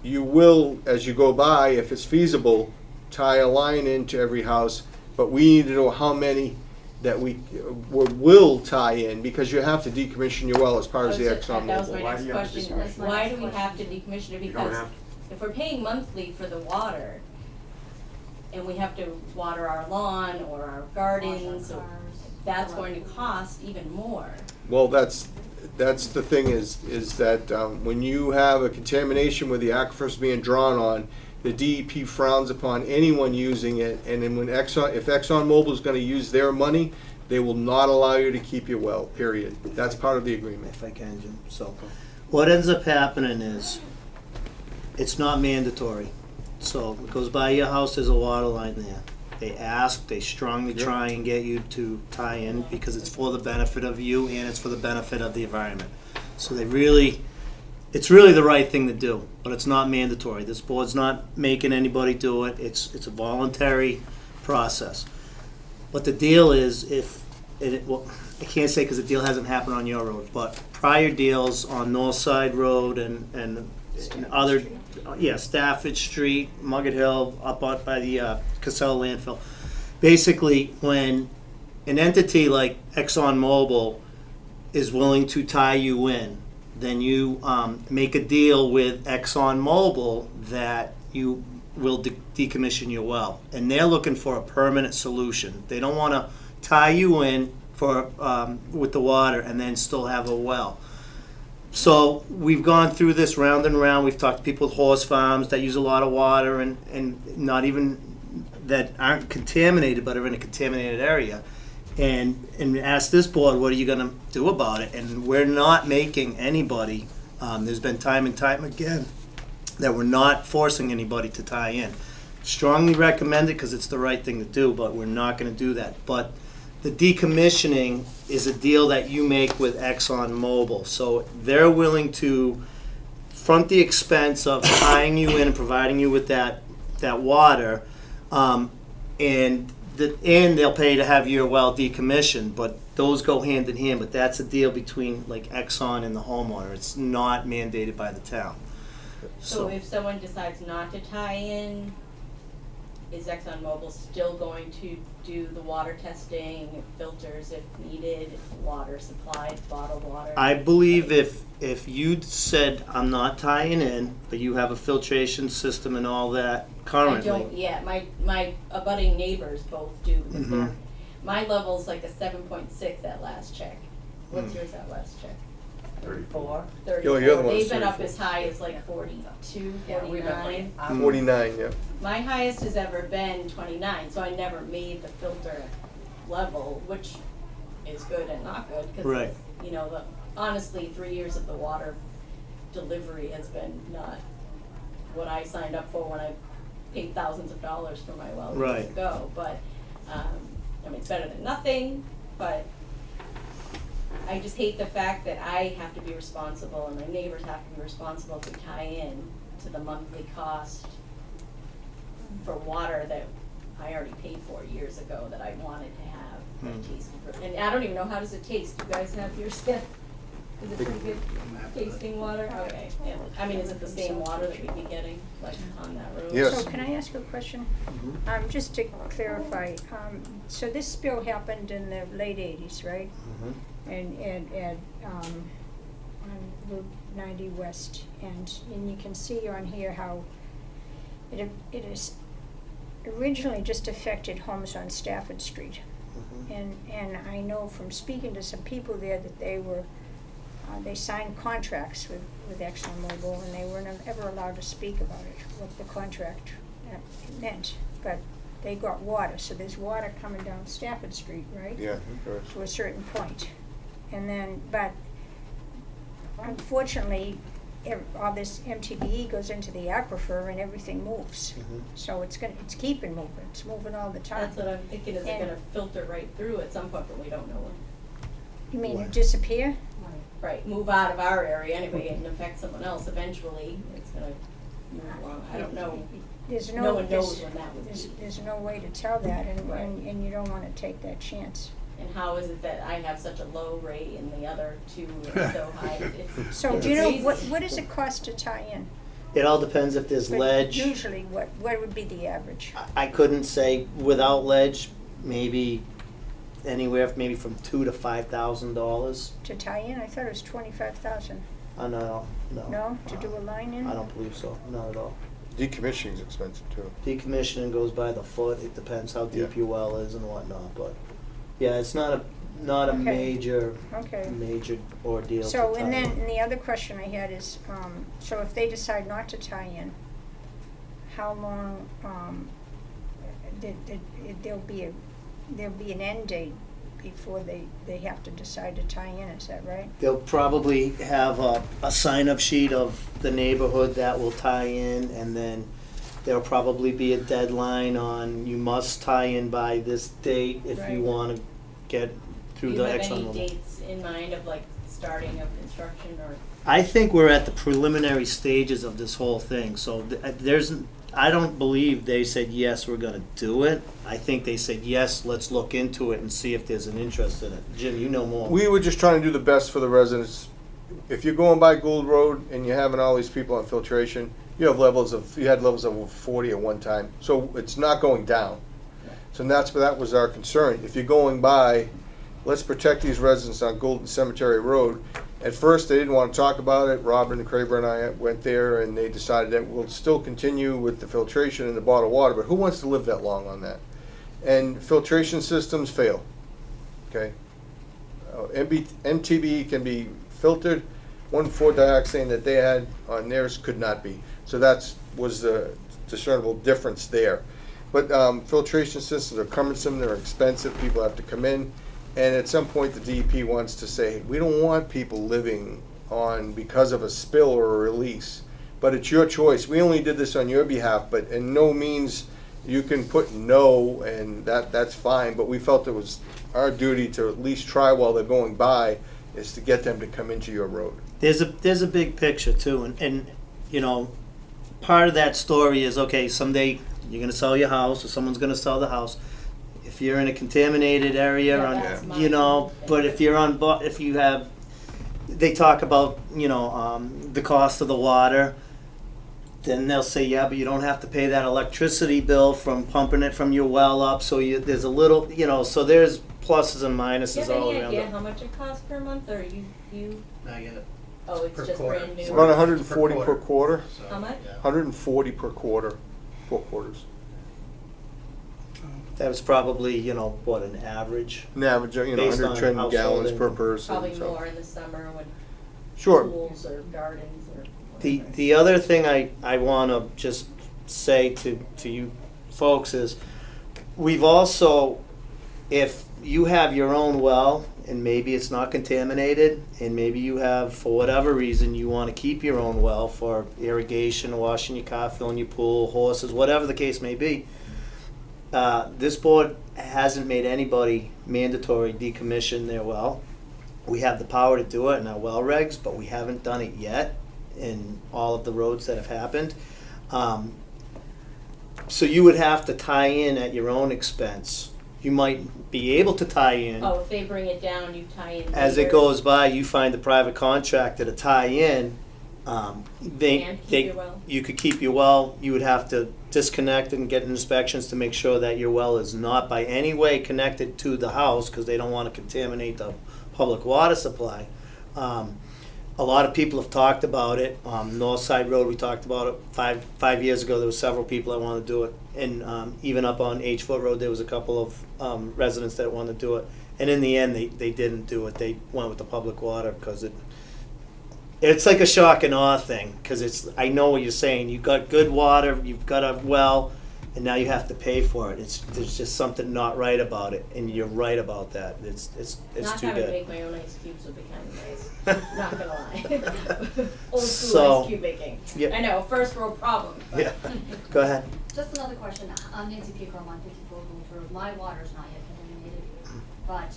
you will, as you go by, if it's feasible, tie a line into every house, but we need to know how many that we will tie in, because you have to decommission your well as part of the
That was my
ExxonMobil.
Why
next
do you have to
question.
decommission it?
Why do we have to decommission it?
You don't
Because
have
if we're paying monthly for the water, and we have to water our lawn or our gardens, or that's going to cost even more.
Well, that's the thing is that when you have a contamination where the aquifer's being drawn on, the DEP frowns upon anyone using it, and then if ExxonMobil is going to use their money, they will not allow you to keep your well, period. That's part of the agreement.
If I can, Jim. So, what ends up happening is, it's not mandatory. So, it goes by your house, there's a water line there. They ask, they strongly try and get you to tie in, because it's for the benefit of you and it's for the benefit of the environment. So it's really the right thing to do, but it's not mandatory. This board's not making anybody do it. It's a voluntary process. But the deal is, well, I can't say because the deal hasn't happened on your road, but prior deals on Northside Road and other, Stafford Street, Mugget Hill, up by the Casella landfill. Basically, when an entity like ExxonMobil is willing to tie you in, then you make a deal with ExxonMobil that you will decommission your well. And they're looking for a permanent solution. They don't want to tie you in for with the water and then still have a well. So we've gone through this round and round. We've talked to people with horse farms that use a lot of water and not even that aren't contaminated but are in a contaminated area. And asked this board, what are you going to do about it? And we're not making anybody, there's been time and time again, that we're not forcing anybody to tie in. Strongly recommend it because it's the right thing to do, but we're not going to do that. But the decommissioning is a deal that you make with ExxonMobil. So they're willing to front the expense of tying you in and providing you with that water, and they'll pay to have your well decommissioned, but those go hand in hand. But that's a deal between like Exxon and the homeowner. It's not mandated by the town.
So if someone decides not to tie in, is ExxonMobil still going to do the water testing, filters if needed, water supply, bottled water?
I believe if you said I'm not tying in, but you have a filtration system and all that currently.
I don't yet. My abutting neighbors both do, because
Mhm.
my level's like a 7.6 at last check. What's yours at last check?
34.
34.
You're the one
They've
that's
been up
34.
as high as like 42,
Yeah, we've been
49.
49, yeah.
My highest has ever been 29, so I never made the filter level, which is good and not good, because
Right.
honestly, 3 years of the water delivery has been not what I signed up for when I paid thousands of dollars for my well
Right.
years ago. But it's better than nothing. But I just hate the fact that I have to be responsible and my neighbors have to be responsible to tie in to the monthly cost for water that I already paid for years ago that I wanted to have that tasted really, and I don't even know, how does it taste? You guys have yours yet? Is it pretty good tasting water? Okay, yeah. I mean, is it the same water that we'd be getting, like, on that road?
Yes.
So can I ask a question? Just to clarify, so this spill happened in the late 80s, right? And on Route 90 West, and you can see on here how it is originally just affected homes on Stafford Street. And I know from speaking to some people there that they signed contracts with ExxonMobil, and they weren't ever allowed to speak about it, what the contract meant. But they got water, so there's water coming down Stafford Street, right?
Yeah, correct.
To a certain point. And then, but unfortunately, all this MTBE goes into the aquifer and everything moves. So it's keeping moving, it's moving all the time.
That's what I'm thinking, is it
And-
gonna filter right through at some point, but we don't know when.
You mean it disappear?
Right, move out of our area anyway and affect someone else eventually, it's gonna move along, I don't know.
There's
No one knows when that would be.
There's no way to tell that,
Right.
and you don't wanna take that chance.
And how is it that I have such a low rate and the other two are so high? It's
So
it's
do you know,
crazy.
what does it cost to tie in?
It all depends if there's
But
ledge.
Usually, what would be the average?
I couldn't say without ledge, maybe anywhere maybe from $2,000 to $5,000.
To tie in, I thought it was 25,000.
No.
No, to do a line in?
I don't believe so. Not at all.
Decommissioning's expensive too.
Decommissioning goes by the foot. It depends how deep
Yeah.
your well is and whatnot. But yeah, it's not a
Okay.
major ordeal.
So,
to
and
tie
then,
in.
and the other question I had is, so if they decide not to tie in, how long, there'll be an end date before they have to decide to tie in, is that right?
They'll probably have a sign-up sheet of the neighborhood that will tie in, and then there'll probably be a deadline on you must tie in by this date if
Right.
you want to get through
Do
the
you have
Exxon.
any dates in mind of like starting of construction or?
I think we're at the preliminary stages of this whole thing, so I don't believe they said, yes, we're gonna do it. I think they said, yes, let's look into it and see if there's an interest in it. Jim, you know more.
We were just trying to do the best for the residents. If you're going by Gould Road and you're having all these people on filtration, you had levels of 40 at one time, so it's not going down. So that was our concern. If you're going by, let's protect these residents on Golden Cemetery Road. At first, they didn't want to talk about it. Robin and Kraber and I went there, and they decided that we'll still continue with the filtration and the bottled water, but who wants to live that long on that? And filtration systems fail, okay? MTBE can be filtered. 1,4-dioxane that they had on theirs could not be. So that was the discernible difference there. But filtration systems are cumbersome, they're expensive, people have to come in. And at some point, the DEP wants to say, we don't want people living on because of a spill or a release. But it's your choice. We only did this on your behalf, but in no means you can put no, and that's fine. But we felt it was our duty to at least try while they're going by, is to get them to come into your road.
There's a big picture too, and you know, part of that story is, okay, someday you're gonna sell your house or someone's gonna sell the house. If you're in a contaminated area,
Yeah,
on,
that's my
you know,
thing.
but if you're on, if you have, they talk about, you know, the cost of the water, then they'll say, yeah, but you don't have to pay that electricity bill from pumping it from your well up, so there's a little, you know, so there's pluses and
Do you
minuses
have
all
any
around
idea
it.
how much it costs per month, or you,
Not yet.
oh, it's
Per
just
quarter.
brand new?
It's about 140 per quarter.
So,
How much?
yeah.
140 per quarter, 4 quarters.
That was probably, you know, what, an average?
An average, you know,
Based on
110
household
gallons per
income.
person.
Probably
so.
more in the summer when
Sure.
pools or gardens or
The
whatever.
the other thing I want to just say to you folks is, we've also, if you have your own well and maybe it's not contaminated, and maybe you have, for whatever reason, you want to keep your own well for irrigation, washing your car, filling your pool, horses, whatever the case may be, this board hasn't made anybody mandatory decommission their well. We have the power to do it in our well regs, but we haven't done it yet in all of the roads that have happened. So you would have to tie in at your own expense. You might be able to tie in.
Oh, if they bring it down, you tie in.
As it
later.
goes by, you find a private contractor to tie in.
And keep your well.
You could keep your well. You would have to disconnect and get inspections to make sure that your well is not by any way connected to the house, because they don't want to contaminate the public water supply. A lot of people have talked about it. North Side Road, we talked about it 5 years ago. There were several people that wanted to do it, and even up on H Foot Road, there was a couple of residents that wanted to do it. And in the end, they didn't do it. They went with the public water because it's like a shock and awe thing. Because I know what you're saying. You've got good water, you've got a well, and now you have to pay for it. There's just something not right about it, and you're right about that. It's
Not
too
having to
bad.
make my own ice cubes would be kind of nice. Not gonna lie. Old school
So,
ice cube making.
yeah.
I know, first world problem. But
Yeah. Go ahead.
Just another question. I'm Nancy Pico, I'm on 54 Gould Road. My water's not yet contaminated, but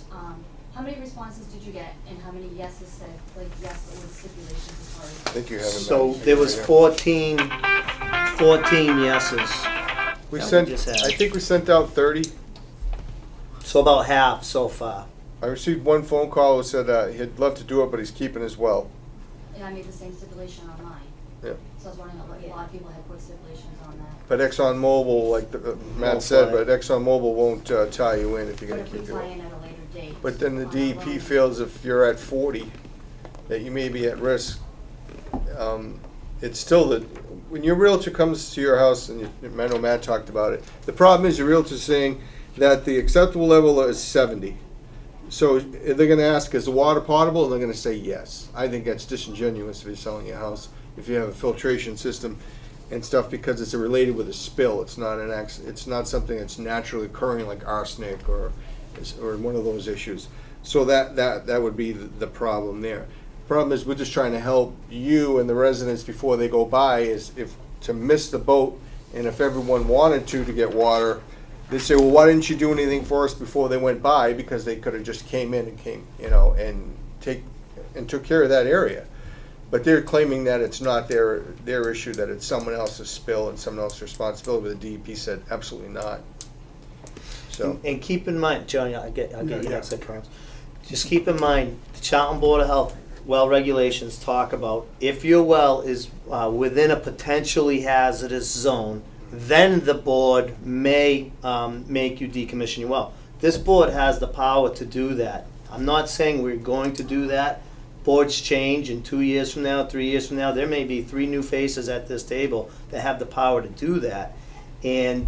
how many responses did you get, and how many yeses said, like, yes, but with stipulations as far as?
I think you have it.
So
back.
there was
Right
14 yeses.
here. We
that we
sent,
just had.
I think we sent out 30.
So about half so far.
I received one phone call who said he'd love to do it, but he's keeping his well.
And I made the same stipulation on mine.
Yeah.
So I was wondering, a lot of people had put stipulations on that.
But ExxonMobil, like Matt
Won't
said,
fly.
but ExxonMobil won't tie you in if you're
But
gonna
if we
keep your
tie
well.
in at a later date.
But then the
on our
DEP
loan-
feels if you're at 40, that you may be at risk. It's still that, when your realtor comes to your house, and I know Matt talked about it, the problem is your realtor's saying that the acceptable level is 70. So they're gonna ask, is the water potable? And they're gonna say yes. I think that's disingenuous if you're selling your house, if you have a filtration system and stuff, because it's related with a spill. It's not it's not something that's naturally occurring like arsenic or one of those issues. So that would be the problem there. Problem is, we're just trying to help you and the residents before they go by, is if to miss the boat, and if everyone wanted to get water, they say, well, why didn't you do anything for us before they went by? Because they could have just came in and took care of that area. But they're claiming that it's not their issue, that it's someone else's spill and someone else's responsibility. But the DEP said absolutely not. So
And keep in mind, Johnny, I'll get you
Yeah.
next, I promise. Just keep in mind, the Charlton Board of Health well regulations talk about if your well is within a potentially hazardous zone, then the board may make you decommission your well. This board has the power to do that. I'm not saying we're going to do that. Boards change, and 2 years from now, 3 years from now, there may be 3 new faces at this table that have the power to do that. And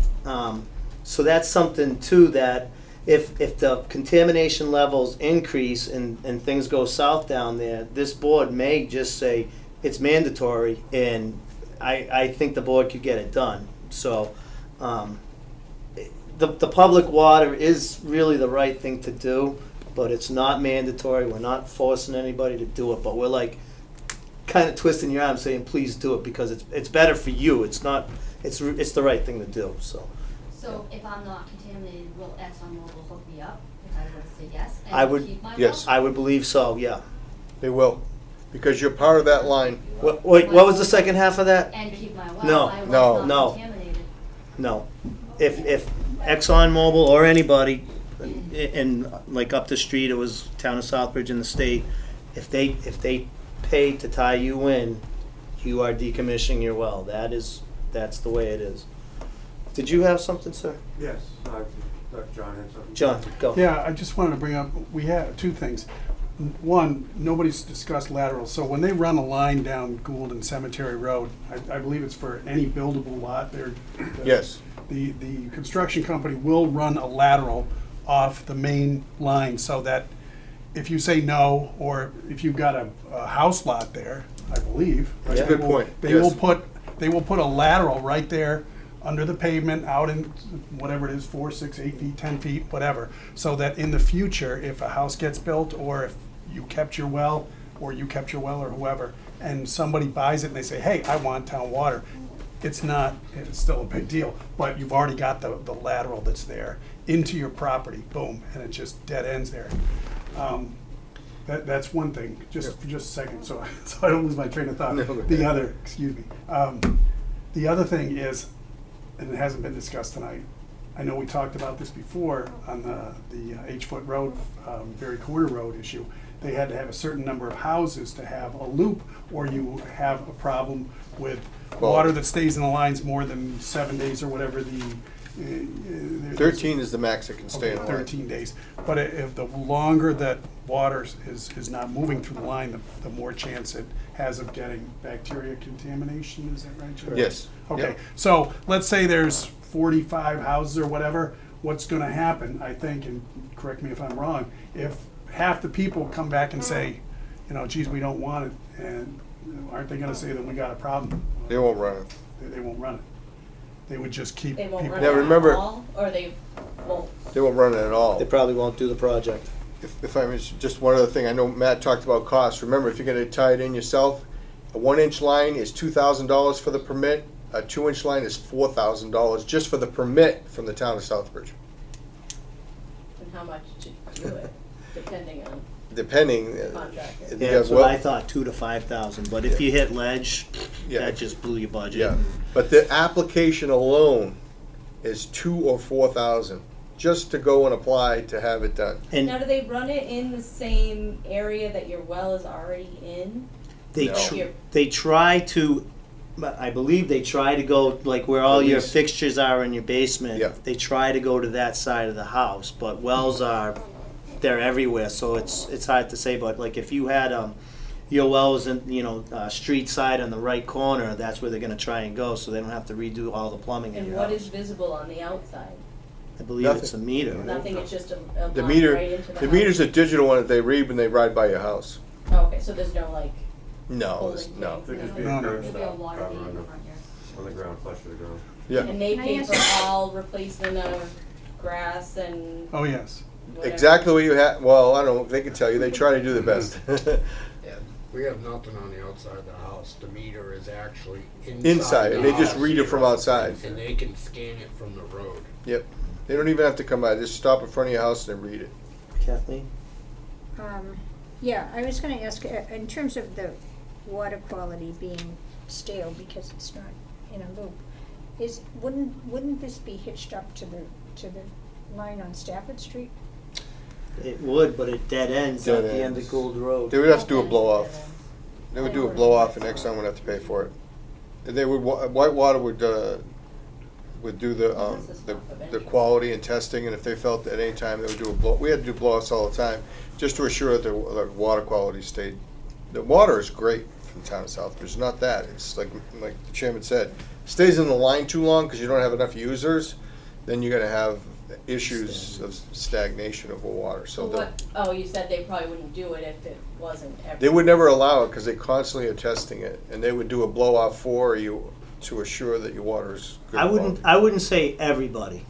so that's something too, that if the contamination levels increase and things go south down there, this board may just say it's mandatory, and I think the board could get it done. So the public water is really the right thing to do, but it's not mandatory. We're not forcing anybody to do it, but we're like kind of twisting your arm saying, please do it, because it's better for you. It's the right thing to do, so.
So if I'm not contaminated, will ExxonMobil hook me up if I were to say yes?
I
And
would-
keep my
yes.
well?
I would believe so, yeah.
they will, because you're part of that line.
What was the second half of that?
And keep my well?
No,
My well's
no,
not
no.
contaminated.
No. If ExxonMobil or anybody in, like up the street, it was town of Southbridge in the state, if they pay to tie you in, you are decommissioning your well. That's the way it is. Did you have something, sir?
Yes, Dr. John had something.
John, go.
Yeah, I just wanted to bring up, we have 2 things. One, nobody's discussed laterals, so when they run a line down Gould and Cemetery Road, I believe it's for any buildable lot there.
Yes.
The construction company will run a lateral off the main line, so that if you say no, or if you've got a house lot there, I believe.
That's a
they
good
will-
point,
They
yes.
will put a lateral right there under the pavement, out in whatever it is, 4, 6, 8 feet, 10 feet, whatever, so that in the future, if a house gets built, or if you kept your well, or or whoever, and somebody buys it and they say, hey, I want town water, it's still a big deal, but you've already got the lateral that's there into your property, boom, and it just dead ends there. That's one thing, just for just a second, so I don't lose my train of thought.
No, go
The
ahead.
other, excuse me. The other thing is, and it hasn't been discussed tonight, I know we talked about this before on the H-Foot Road, Berry Corner Road issue. They had to have a certain number of houses to have a loop, or you have a problem with water that stays in the lines more than 7 days or whatever the.
13 is the max that can stay in the line.
13 days. But if the longer that water is not moving through the line, the more chance it has of getting bacteria contamination, is that right, Jim?
Yes.
Okay,
Yep.
so let's say there's 45 houses or whatever, what's gonna happen, I think, and correct me if I'm wrong, if half the people come back and say, you know, geez, we don't want it, and aren't they gonna say that we got a problem?
They won't run it.
They won't run it. They would just keep
They
people.
won't run
Now,
it
remember-
at all, or they won't.
They won't run it at all.
They probably won't do the project.
If I may, just one other thing, I know Matt talked about costs. Remember, if you're gonna tie it in yourself, a 1-inch line is $2,000 for the permit. A 2-inch line is $4,000 just for the permit from the town of Southbridge.
And how much to do it, depending on
Depending.
contractor.
you
Yeah,
got
that's what
well-
I thought, 2 to 5,000, but if you hit ledge,
Yeah.
that just blew your budget.
Yeah, but the application alone is $2,000 or $4,000 just to go and apply to have it done.
Now,
And
do they run it in the same area that your well is already in?
they,
No.
they try to, I believe they try to go, like where all
At
your
least-
fixtures are in your basement,
Yeah.
they try to go to that side of the house, but wells are, they're everywhere, so it's hard to say, but like if you had, your well was in, street side on the right corner, that's where they're gonna try and go, so they don't have to redo all the plumbing in
And
your
what
house.
is visible on the outside?
I believe it's a meter.
Nothing, it's just a
The
line
meter,
right into the
the
house?
meter's a digital one that they read when they ride by your house.
Oh, okay, so there's no like
No, it's-
holding
no.
tank?
There'd just be
No,
a
no.
curb
There'd be a
stop
water
cover
main
on
in
the,
front here.
on the ground, flush to the ground.
Yeah,
And they
Can I
pay
ask
for all replacement of grass and
Oh, yes.
whatever?
exactly what you had, well, I don't know, they can tell you, they try to do the best.
Yeah, we have nothing on the outside of the house. The meter is actually
Inside, and they just
the
read it from
house.
outside.
And they can scan it from the road.
Yep, they don't even have to come by, just stop in front of your house and read it.
Kathleen?
Yeah, I was gonna ask, in terms of the water quality being stale because it's not in a loop, wouldn't this be hitched up to the line on Stafford Street?
It would, but it dead ends
Dead
at the end
ends.
of Gould Road.
They would have to do a blow off. They would do a blow off and next time we'd have to pay for it. And they would, Whitewater would do the quality and testing, and if they felt at any time, they would do a blow, we had to do blow offs all the time, just to assure that the water quality stayed. The water is great from the town of Southbridge, it's not that, it's like the chairman said, stays in the line too long because you don't have enough users, then you're gonna have issues of stagnation of water, so
So what, oh, you said they probably wouldn't do it if it wasn't ever.
they would never allow it because they constantly are testing it, and they would do a blow off for you to assure that your water is good quality.
I wouldn't say everybody,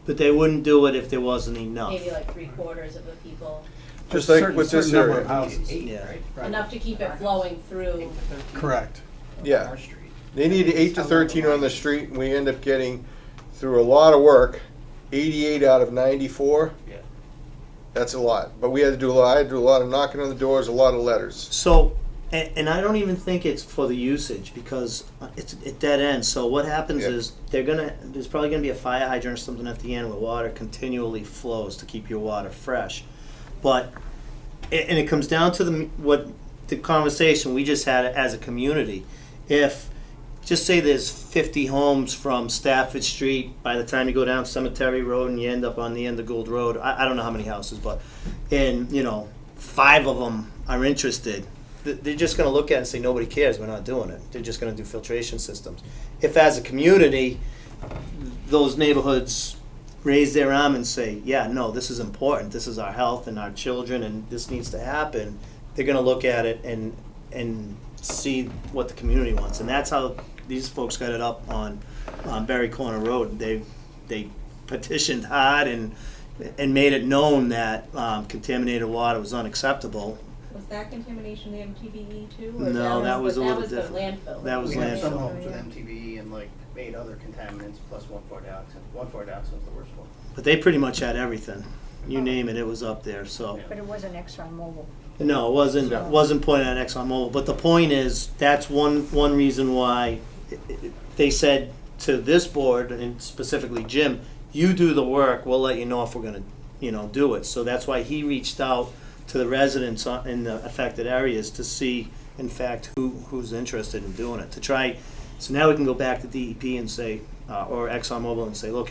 but they wouldn't do it if there wasn't enough.
Maybe like 3/4 of the people,
Just like
Certain-
with this
certain number of
area.
houses.
Yeah.
enough to keep it flowing through.
Correct.
Yeah. They need 8 to 13 on the street, and we end up getting, through a lot of work, 88 out of 94.
Yeah.
That's a lot, but we had to do I had to do a lot of knocking on the doors, a lot of letters.
So, and I don't even think it's for the usage because it dead ends. So what happens
Yeah.
is there's probably gonna be a fire hydrant or something at the end where water continually flows to keep your water fresh. But, and it comes down to the conversation we just had as a community. If, just say there's 50 homes from Stafford Street, by the time you go down Cemetery Road and you end up on the end of Gould Road, I don't know how many houses, but, and, 5 of them are interested, they're just gonna look at it and say, nobody cares, we're not doing it. They're just gonna do filtration systems. If as a community, those neighborhoods raise their arm and say, yeah, no, this is important, this is our health and our children, and this needs to happen, they're gonna look at it and see what the community wants. And that's how these folks got it up on Berry Corner Road. They petitioned hard and made it known that contaminated water was unacceptable.
Was that contamination the MTBE too? Or
No, that was a little
That
different.
was the landfill.
That was
We had some
landfill.
homes with MTBE and like 8 other contaminants plus 1,4-dioxane. 1,4-dioxane was the worst one.
But they pretty much had everything. You name it was up there, so.
But it wasn't ExxonMobil.
No, it wasn't pointed at ExxonMobil, but the point is, that's one reason why they said to this board, and specifically Jim, you do the work, we'll let you know if we're gonna, do it. So that's why he reached out to the residents in the affected areas to see, in fact, who's interested in doing it, to try, so now we can go back to DEP and say, or ExxonMobil and say, look,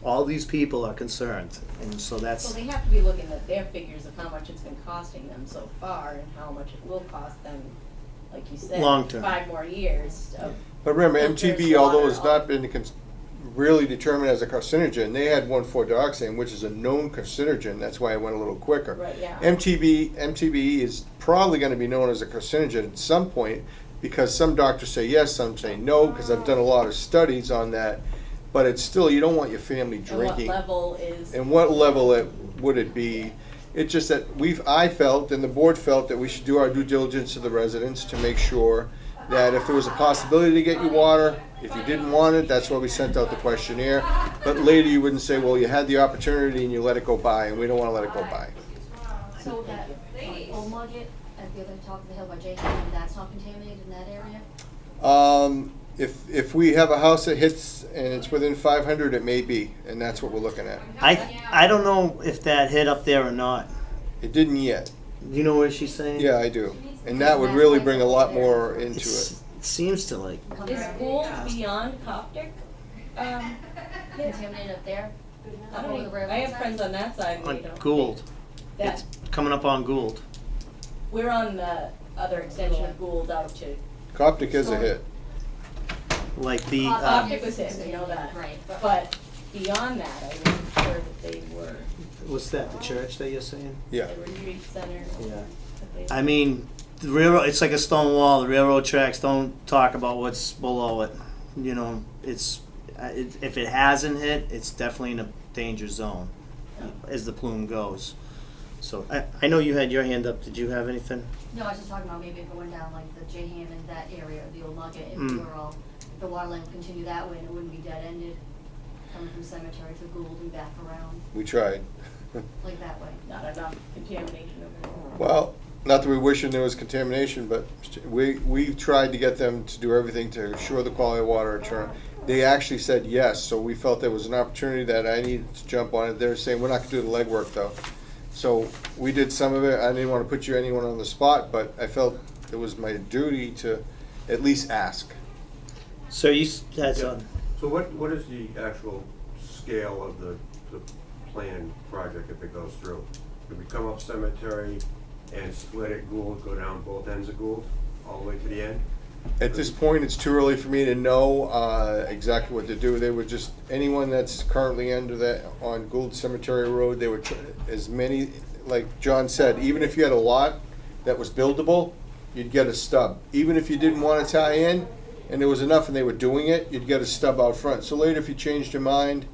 all these people are concerned, and so that's.
So they have to be looking at their figures of how much it's been costing them so far and how much it will cost them, like you said,
Long term.
5 more years of.
But remember,
filters,
MTB, although
water,
it's not been really determined as a carcinogen, they had 1,4-dioxane, which is a known carcinogen. That's why it went a little quicker.
Right, yeah.
MTBE is probably going to be known as a carcinogen at some point, because some doctors say yes, some say no, because I've done a lot of studies on that. But it's still, you don't want your family drinking.
And what level is?
And what level would it be? It's just that I felt, and the board felt, that we should do our due diligence to the residents to make sure that if there was a possibility to get you water, if you didn't want it, that's why we sent out the questionnaire. But later you wouldn't say, well, you had the opportunity and you let it go by, and we don't want to let it go by.
So that Old Nugget at the other top of the hill by J. Ham, that's not contaminated in that area?
If we have a house that hits and it's within 500, it may be, and that's what we're looking at.
I don't know if that hit up there or not.
It didn't yet.
Do you know where she's saying?
Yeah, I do. And that would really bring a lot more into it.
It seems to like,
Is Gould beyond Coptic?
Contaminated up there?
I don't
Over the
even,
railroad
I have
side?
friends on that side. and they
on
don't
Gould.
think
It's
That,
coming up on Gould.
we're on the other extension of Gould out to.
Coptic is a hit.
Like the,
Coptic was hit, we know that.
Right.
But beyond that, I wasn't sure that they were,
what's that, the church that you're saying?
Yeah.
the retreat center.
Yeah.
that they-
I mean, the railroad, it's like a stone wall. The railroad tracks don't talk about what's below it. If it hasn't hit, it's definitely in a danger zone as the plume goes. So I know you had your hand up. Did you have anything?
No, I was just talking about maybe going down like the J. Ham and that area, the Old Nugget, if
Mm.
we were all, if the water line would continue that way and it wouldn't be dead-ended, coming from Cemetery to Gould and back around,
We tried.
like that way.
Not enough contamination over there.
Well, not that we wishing there was contamination, but we tried to get them to do everything to ensure the quality of water return. They actually said yes, so we felt there was an opportunity that I needed to jump on it. They're saying, we're not gonna do the legwork though. So we did some of it. I didn't wanna put anyone on the spot, but I felt it was my duty to at least ask.
So you had some.
So what is the actual scale of the planned project if it goes through? Could we come up Cemetery and split it, Gould, go down both ends of Gould, all the way to the end?
At this point, it's too early for me to know exactly what to do. They would just, anyone that's currently under that, on Gould Cemetery Road, they would, as many, like John said, even if you had a lot that was buildable, you'd get a stub. Even if you didn't want to tie in, and there was enough and they were doing it, you'd get a stub out front. So later, if you changed your mind,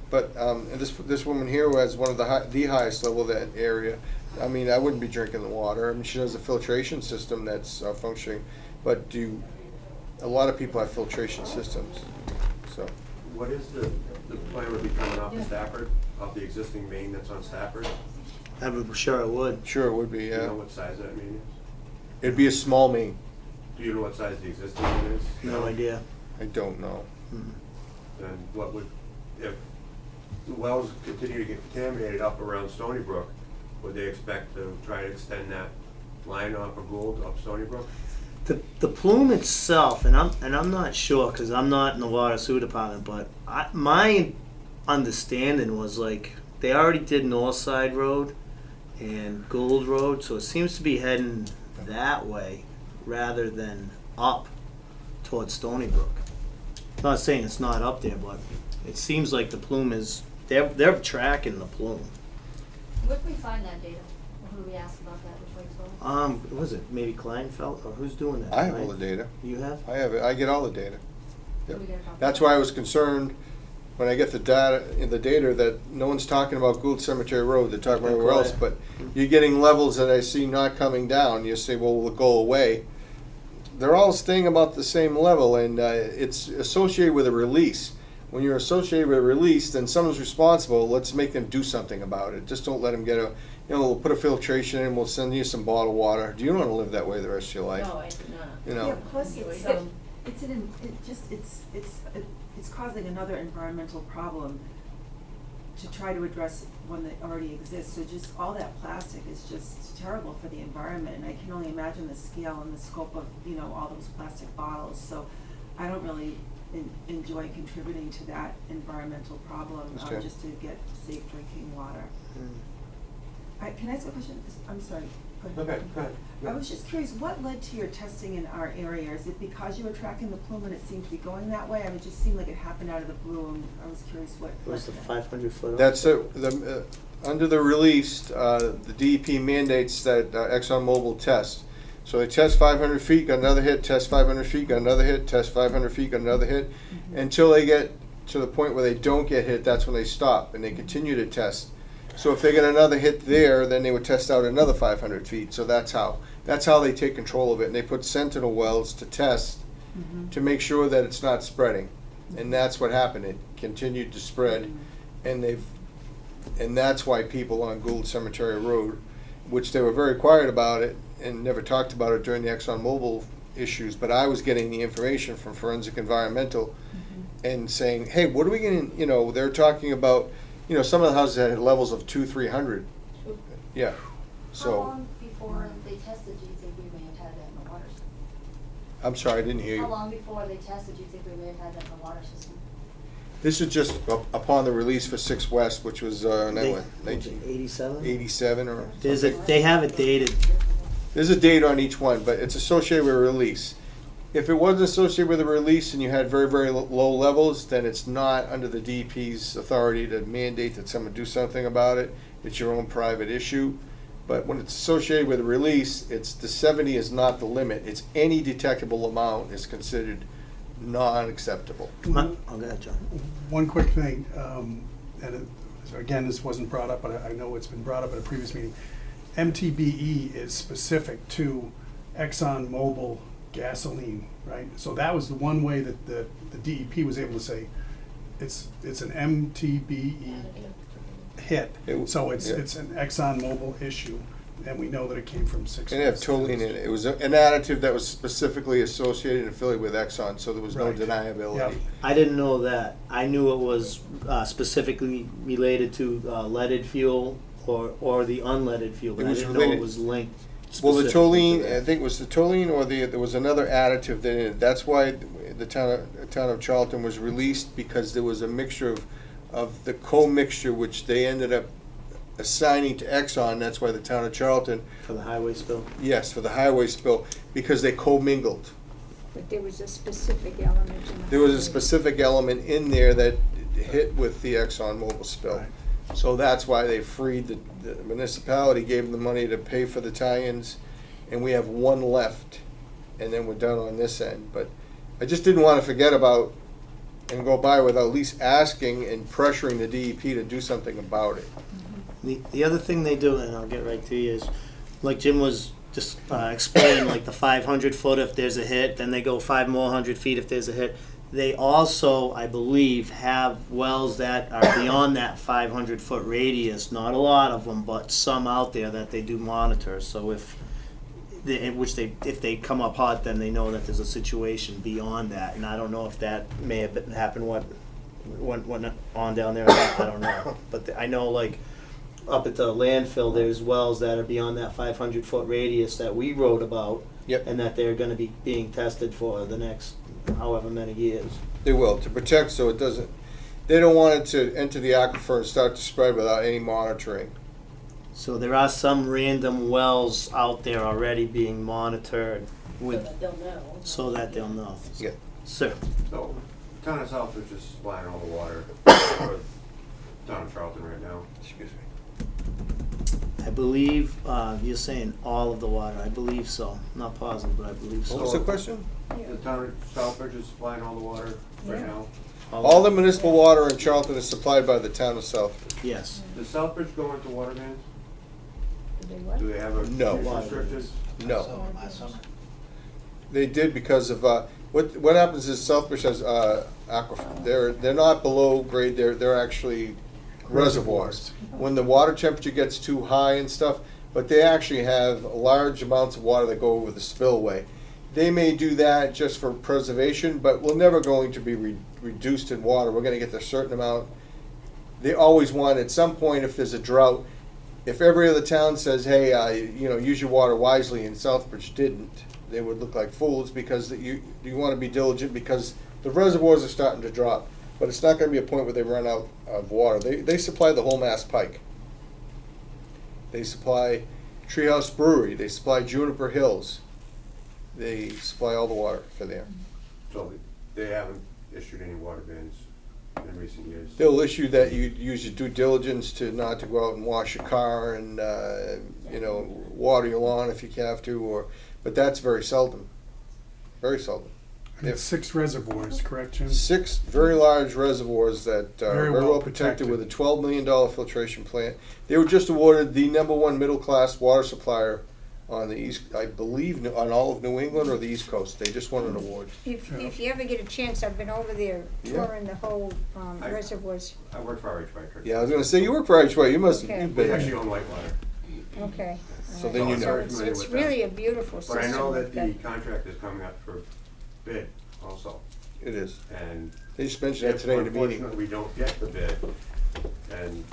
but and this woman here who has one of the highest level of that area, I mean, I wouldn't be drinking the water. I mean, she has a filtration system that's functioning. But a lot of people have filtration systems, so.
What is the plan would be coming off of Stafford, off the existing main that's on Stafford?
I'm sure it would.
Sure it would be,
Do you know
yeah.
what size that main is?
It'd be a small main.
Do you know what size the existing main is?
No idea.
I don't know.
Then what would, if the wells continue to get contaminated up around Stony Brook, would they expect to try to extend that line off of Gould up Stony Brook?
The plume itself, and I'm not sure because I'm not in the water sewer department, but my understanding was like they already did North Side Road and Gould Road, so it seems to be heading that way rather than up towards Stony Brook. Not saying it's not up there, but it seems like the plume is they're tracking the plume.
Where can we find that data? Or who do we ask about that, which way it's going?
What was it maybe Kleinfeld or who's doing that?
I have all
Klein?
the data.
You have?
I have it. I get all the data. Yep.
We get a copy?
That's why I was concerned when I get the data that no one's talking about Gould Cemetery Road. They're talking about everywhere else. But you're getting levels that I see not coming down. You say, well, will it go away? They're all staying about the same level, and it's associated with a release. When you're associated with a release, then someone's responsible. Let's make them do something about it. Just don't let them get we'll put a filtration in, we'll send you some bottled water. Do you want to live that way the rest of your life?
No, I do not.
You know?
Yeah, plus it's it's causing another environmental problem to try to address one that already exists. So just all that plastic is just terrible for the environment, and I can only imagine the scale and the scope of, you know, all those plastic bottles. So I don't really enjoy contributing to that environmental problem,
Okay.
just to get safe drinking water. Can I ask a question? I'm sorry. Go ahead.
Okay, go ahead.
I was just curious, what led to your testing in our area? Is it because you were tracking the plume and it seemed to be going that way? I mean, it just seemed like it happened out of the blue, and I was curious what
It
led
was
to
the
that.
500 foot.
That's under the release, the DEP mandates that ExxonMobil test. So they test 500 feet, got another hit, test 500 feet, got another hit, test 500 feet, got another hit, until they get to the point where they don't get hit. That's when they stop and they continue to test. So if they get another hit there, then they would test out another 500 feet. So that's how they take control of it. And they put sentinel wells to test to make sure that it's not spreading. And that's what happened. It continued to spread, and that's why people on Gould Cemetery Road, which they were very quiet about it and never talked about it during the ExxonMobil issues, but I was getting the information from Forensic Environmental and saying, hey, what are we getting, you know, they're talking about, you know, some of the houses had levels of 200-300. Yeah.
How
So,
long before they tested do you think we may have had that in the water system?
I'm sorry, I didn't hear
How
you.
long before they tested do you think we may have had that in the water system?
This is just upon the release for 6 West, which was
87.
1987 or.
They have it dated.
There's a date on each one, but it's associated with a release. If it wasn't associated with a release and you had very, very low levels, then it's not under the DEP's authority to mandate that someone do something about it. It's your own private issue. But when it's associated with a release, it's the 70 is not the limit. It's any detectable amount is considered non-acceptable.
Oh, go ahead, John.
One quick thing, again, this wasn't brought up, but I know it's been brought up at a previous meeting. MTBE is specific to ExxonMobil gasoline, right? So that was the one way that the DEP was able to say it's an MTBE hit. So it's an ExxonMobil issue, and we know that it came from 6
And it had
West.
toluene in it. It was an additive that was specifically associated and affiliated with Exxon, so there was no
Right.
deniability.
Yep.
I didn't know that. I knew it was specifically related to leaded fuel or the unleaded fuel, but
It
I
was
didn't know
related-
it was linked.
Well, the
specifically to
toluene,
that.
I think it was the toluene or there was another additive that in it. That's why the town of Charlton was released, because there was a mixture of the co-mixture, which they ended up assigning to Exxon. That's why the town of Charlton,
For the highway spill.
yes, for the highway spill, because they co-mingled.
But there was a specific element in the.
There was a
highway.
specific element in there that hit with the ExxonMobil spill.
Right.
So that's why they freed the municipality, gave them the money to pay for the tie-ins, and we have one left, and then we're done on this end. But I just didn't want to forget about and go by without at least asking and pressuring the DEP to do something about it.
The other thing they do, and I'll get right to you, is like Jim was just explaining, like the 500 foot if there's a hit, then they go 500 feet if there's a hit. They also, I believe, have wells that are beyond that 500 foot radius. Not a lot of them, but some out there that they do monitor. So if they come up hot, then they know that there's a situation beyond that. And I don't know if that may have happened what went on down there or not, I don't know. But I know, like, up at the landfill, there's wells that are beyond that 500 foot radius that we wrote about.
Yep.
And that they're gonna be being tested for the next however many years.
They will, to protect so it doesn't, they don't want it to enter the aquifer and start to spread without any monitoring.
So there are some random wells out there already being monitored
So
with,
that they'll know.
so that they'll know.
Yeah.
Sir,
So, town of Southbridge is supplying all the water for town of Charlton right now.
Excuse me.
I believe, you're saying all of the water, I believe so. Not positive, but I believe so.
What was the question?
The town of Southbridge is supplying all the water right
Yeah.
now.
All the municipal water in Charlton is supplied by the town of Southbridge.
Yes.
Does Southbridge go into water mains?
Did they what?
Do they have a
No.
use restricted?
No. They did because of, what happens is Southbridge has, aquifer. They're not below grade, they're actually reservoirs. When the water temperature gets too high and stuff, but they actually have large amounts of water that go over the spillway. they may do that just for preservation, but we're never going to be reduced in water. We're gonna get a certain amount. They always want, at some point, if there's a drought, if every other town says, hey, use your water wisely, and Southbridge didn't, they would look like fools, because you wanna be diligent, because the reservoirs are starting to drop. But it's not gonna be a point where they run out of water. They supply the whole Mass Pike. They supply Treehouse Brewery, they supply Juniper Hills. They supply all the water for there.
So they haven't issued any water bans in recent years.
They'll issue that you use your due diligence to not to go out and wash your car and, water your lawn if you have to, but that's very seldom. Very seldom.
And it's 6 reservoirs, correct, Jim?
6 very large reservoirs that are
Very
very
well
well protected
protected.
with a $12 million filtration plant. They were just awarded the #1 middle-class water supplier on the east, I believe, on all of New England or the East Coast. They just won an award.
If you ever get a chance, I've been over there
Yeah.
touring the whole
I-
reservoirs.
I work for RHY Kirk.
Yeah, I was gonna say, you work for HY, you must,
Okay.
you've
They
been
actually
there.
own Whitewater.
Okay.
So then you know.
Sorry,
It's,
familiar
it's
with that.
really a beautiful system.
But I know that
they've
the
got.
contract is coming up for bid also,
It is.
and
They just mentioned that
if
today in the meeting.
unfortunately we don't get the bid, and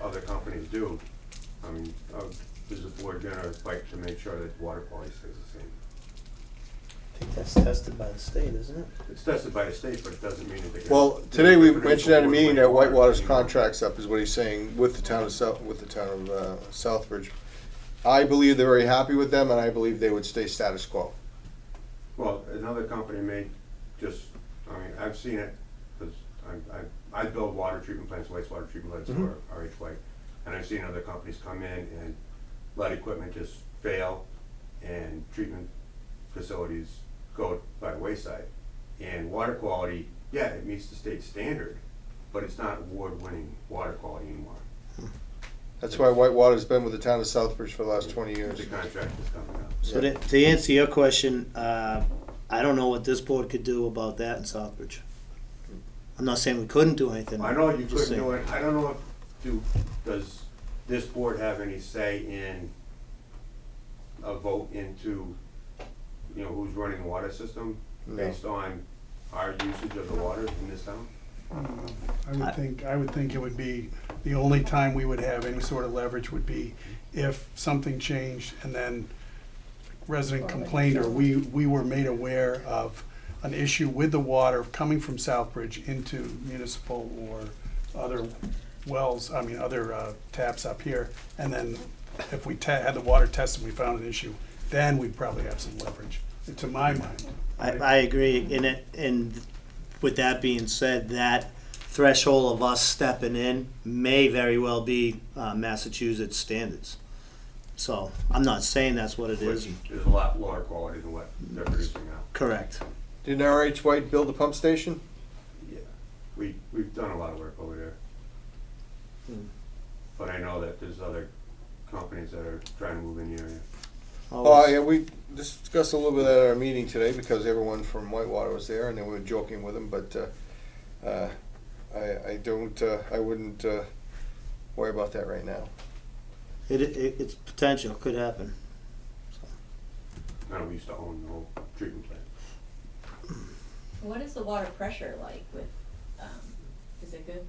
other companies do, I mean, is the board gonna fight to make sure that water quality stays the same?
I think that's tested by the state, isn't it?
It's tested by the state, but it doesn't mean that they can.
Well, today we mentioned at a meeting that Whitewater's contract's up, is what he's saying, with the town of Southbridge. I believe they're very happy with them, and I believe they would stay status quo.
Well, another company may just, I've seen it, because I build water treatment plants, wastewater treatment plants
Mhm.
for RHY, and I've seen other companies come in and let equipment just fail, and treatment facilities go by the wayside. And water quality, yeah, it meets the state standard, but it's not award-winning water quality anymore.
That's why Whitewater's been with the town of Southbridge for the last 20 years.
The contract is coming up.
So to answer your question, I don't know what this board could do about that in Southbridge. I'm not saying we couldn't do anything.
I know you
Just
couldn't do
saying.
it, I don't know does this board have any say in a vote into, who's running the water system
No.
based on our usage of the water in this town?
I would think it would be, the only time we would have any sort of leverage would be if something changed and then resident complained or we were made aware of an issue with the water coming from Southbridge into municipal or other wells, other taps up here. And then if we had the water tested, we found an issue, then we'd probably have some leverage, to my mind.
I agree, and with that being said, that threshold of us stepping in may very well be Massachusetts standards. So, I'm not saying that's what it is.
Which is a lot lower quality than what they're producing now.
Correct.
Didn't RH White build a pump station?
Yeah, we've done a lot of work over there. But I know that there's other companies that are trying to move in the area.
Oh, yeah, we discussed a little bit at our meeting today, because everyone from Whitewater was there, and they were joking with them, but I wouldn't worry about that right now.
It's potential, could happen.
I know we used to own the whole treatment plant.
What is the water pressure like with, is it good?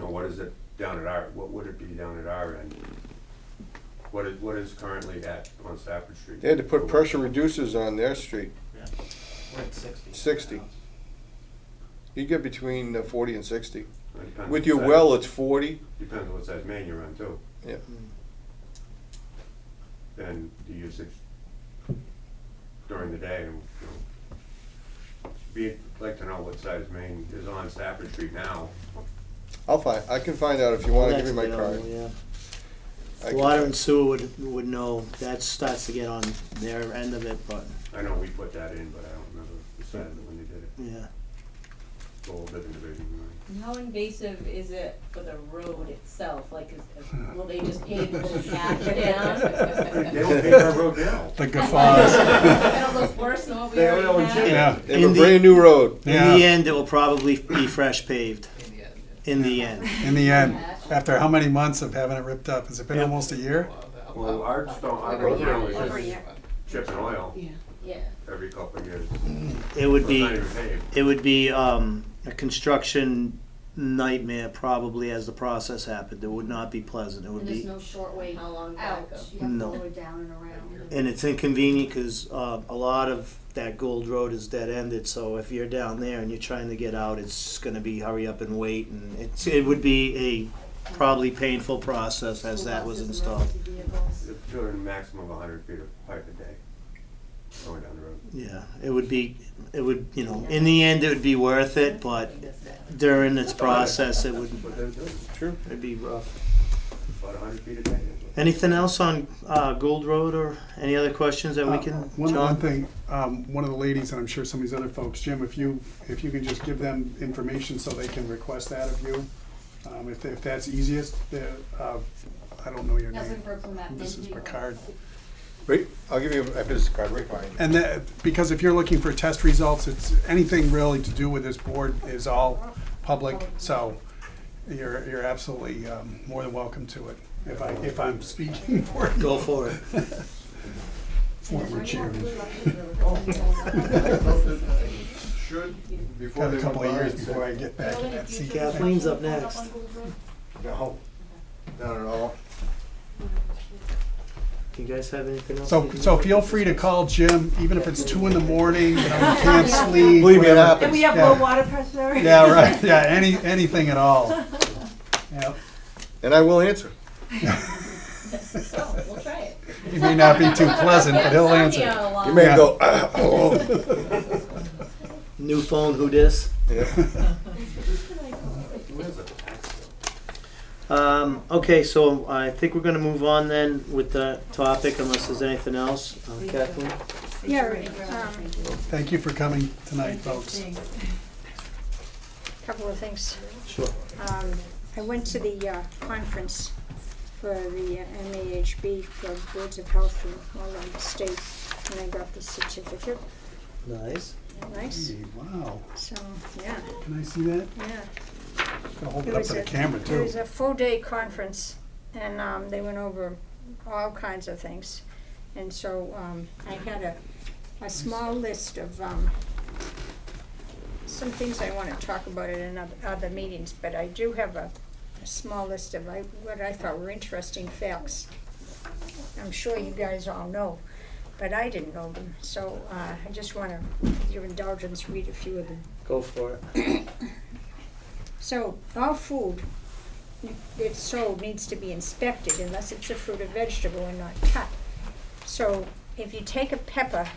What is it down at what would it be down at our end? What is currently on Stafford Street?
They had to put pressure reducers on their street,
We're at 60.
60. You get between 40 and 60.
It depends
With
what
your
size-
well, it's 40.
Depends on what size main you're on too,
Yeah.
and the usage during the day. Like to know what size main is on Stafford Street now.
I can find out if you want to give me my
That's
card.
available, yeah.
I can-
Water and sewer would know, that starts to get on their end of it, but,
I know we put that in, but I don't remember the size of it when they did it.
yeah.
It's a whole different division.
And how invasive is it for the road itself? Like, will they just pave a little patch down?
They don't pave our road now.
The guffaws.
It'll look worse than what we
They
already
don't
have.
change.
Yeah.
They have a brand new road.
In
Yeah.
the end, it will probably be fresh paved,
In the end, yeah.
in the end.
In the end, after how many months of having it ripped up? Has it been almost a year?
Well, our stone, our
Over a
road
year,
now is
over a
just,
year.
chipping oil
Yeah.
every couple of years.
It would
So
be,
it's not even paved.
it would be a construction nightmare probably as the process happened. It would not be pleasant. It would
And there's
be,
no short way
How long back
out,
go?
you have to
No.
go down and around.
and it's inconvenient because a lot of that Gould Road is dead ended. So if you're down there and you're trying to get out, it's going to be hurry up and wait, and it would be a probably painful process as that was installed.
It's doing a maximum of 100 feet of pipe a day going down the road.
Yeah, it would, you know, in the end, it would be worth it, but during its process, it would,
But they're doing
True.
it'd be rough.
about 100 feet a day.
Anything else on Gould Road or any other questions that we can,
One
John?
thing, one of the ladies, and I'm sure some of these other folks, Jim, if you can just give them information so they can request that of you, if that's easiest, I don't know your
That's
name.
like for a map.
Mrs. Picard.
Right, I'll give you a business card right behind you.
And that, because if you're looking for test results, it's, anything really to do with this board is all public, so you're absolutely more than welcome to it, if I'm speaking for it.
Go for it.
Former chairman.
Should, before
Got
they
a couple of
go by,
years
it
before I
said-
get back in that seat.
Kathleen's up next.
No, not at all.
Do you guys have anything else?
So feel free to call Jim, even if it's 2 in the morning, you know, you can't sleep.
Believe me, it
whatever.
happens.
And we have
Yeah.
low water pressure.
Yeah, right, yeah, anything at all. Yep.
And I will answer.
So, we'll try it.
He may not be too pleasant, but he'll answer.
You may
Yeah.
go, oh.
New phone, who dis?
Yeah.
Okay, so I think we're gonna move on then with the topic unless there's anything else. Kathleen?
Yeah,
Thank you for coming tonight, folks.
couple of things.
Sure.
I went to the conference for the MAHB, the Boards of Health in all over the state, and I got the certificate.
Nice.
Nice.
Hey, wow,
So, yeah,
can I see that?
yeah.
Gotta hold
It
it up
was
to the
a-
camera
It
too.
was a full-day conference, and they went over all kinds of things. And so I had a small list of some things I want to talk about in other meetings, but I do have a small list of what I thought were interesting facts. I'm sure you guys all know, but I didn't know them. So I just want to, with your indulgence, read a few of them.
Go for it.
So, all food that's sold needs to be inspected unless it's a fruit or vegetable and not cut. So, if you take a pepper,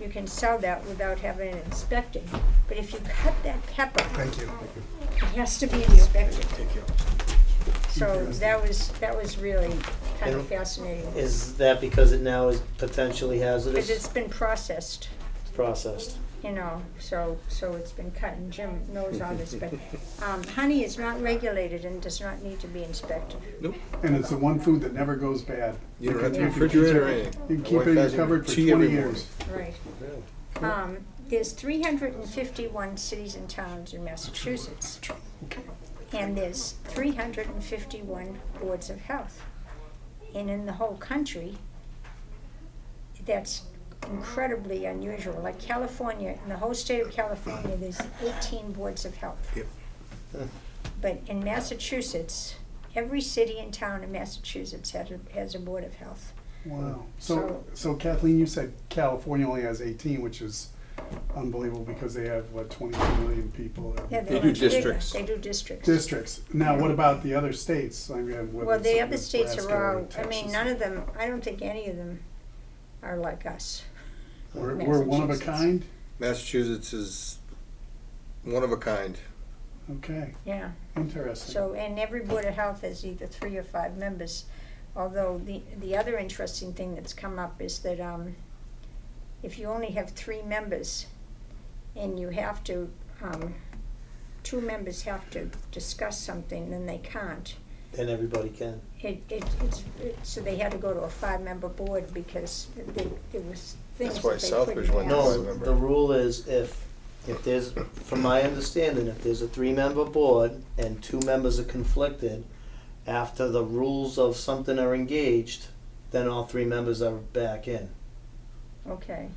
you can sell that without having it inspected. But if you cut that pepper,
Thank you.
it has to be inspected.
Thank you.
So that was really kind of
And
fascinating.
Is that because it now is potentially
Because
hazardous?
it's been processed,
Processed.
you know, so it's been cut, and Jim knows all this, but honey is not regulated and does not need to be inspected.
And it's the one food that never goes bad.
You don't have to
Yeah.
refrigerate or anything.
You can
My
keep
wife
it in
has
your cupboard for
tea
20
every
years.
Right.
Really?
There's 351 cities and towns in Massachusetts, and there's 351 boards of health. And in the whole country, that's incredibly unusual. Like California, in the whole state of California, there's 18 boards of health.
Yep.
But in Massachusetts, every city and town in Massachusetts has a board of health.
Wow. So Kathleen, you said California only has 18, which is unbelievable because they have, what, 22 million people?
Yeah,
They do
much bigger.
districts.
They do districts.
Districts. Now, what about the other states? I mean, whether
Well,
it's
the other
Nebraska
states
or
are all, I mean,
Texas.
none of them, I don't think any of them are like us.
We're one of a
Massachusetts.
kind?
Massachusetts is one of a kind.
Okay,
Yeah,
interesting.
so, and every board of health has either 3 or 5 members. Although the other interesting thing that's come up is that if you only have 3 members and you have to, 2 members have to discuss something, then they can't.
And everybody can.
So they had to go to a 5-member board because there was things
That's why
that they
Southbridge
couldn't
went to
pass.
No,
remember.
the rule is if there's, from my understanding, if there's a 3-member board and 2 members are conflicted, after the rules of something are engaged, then all 3 members are back in.
Okay.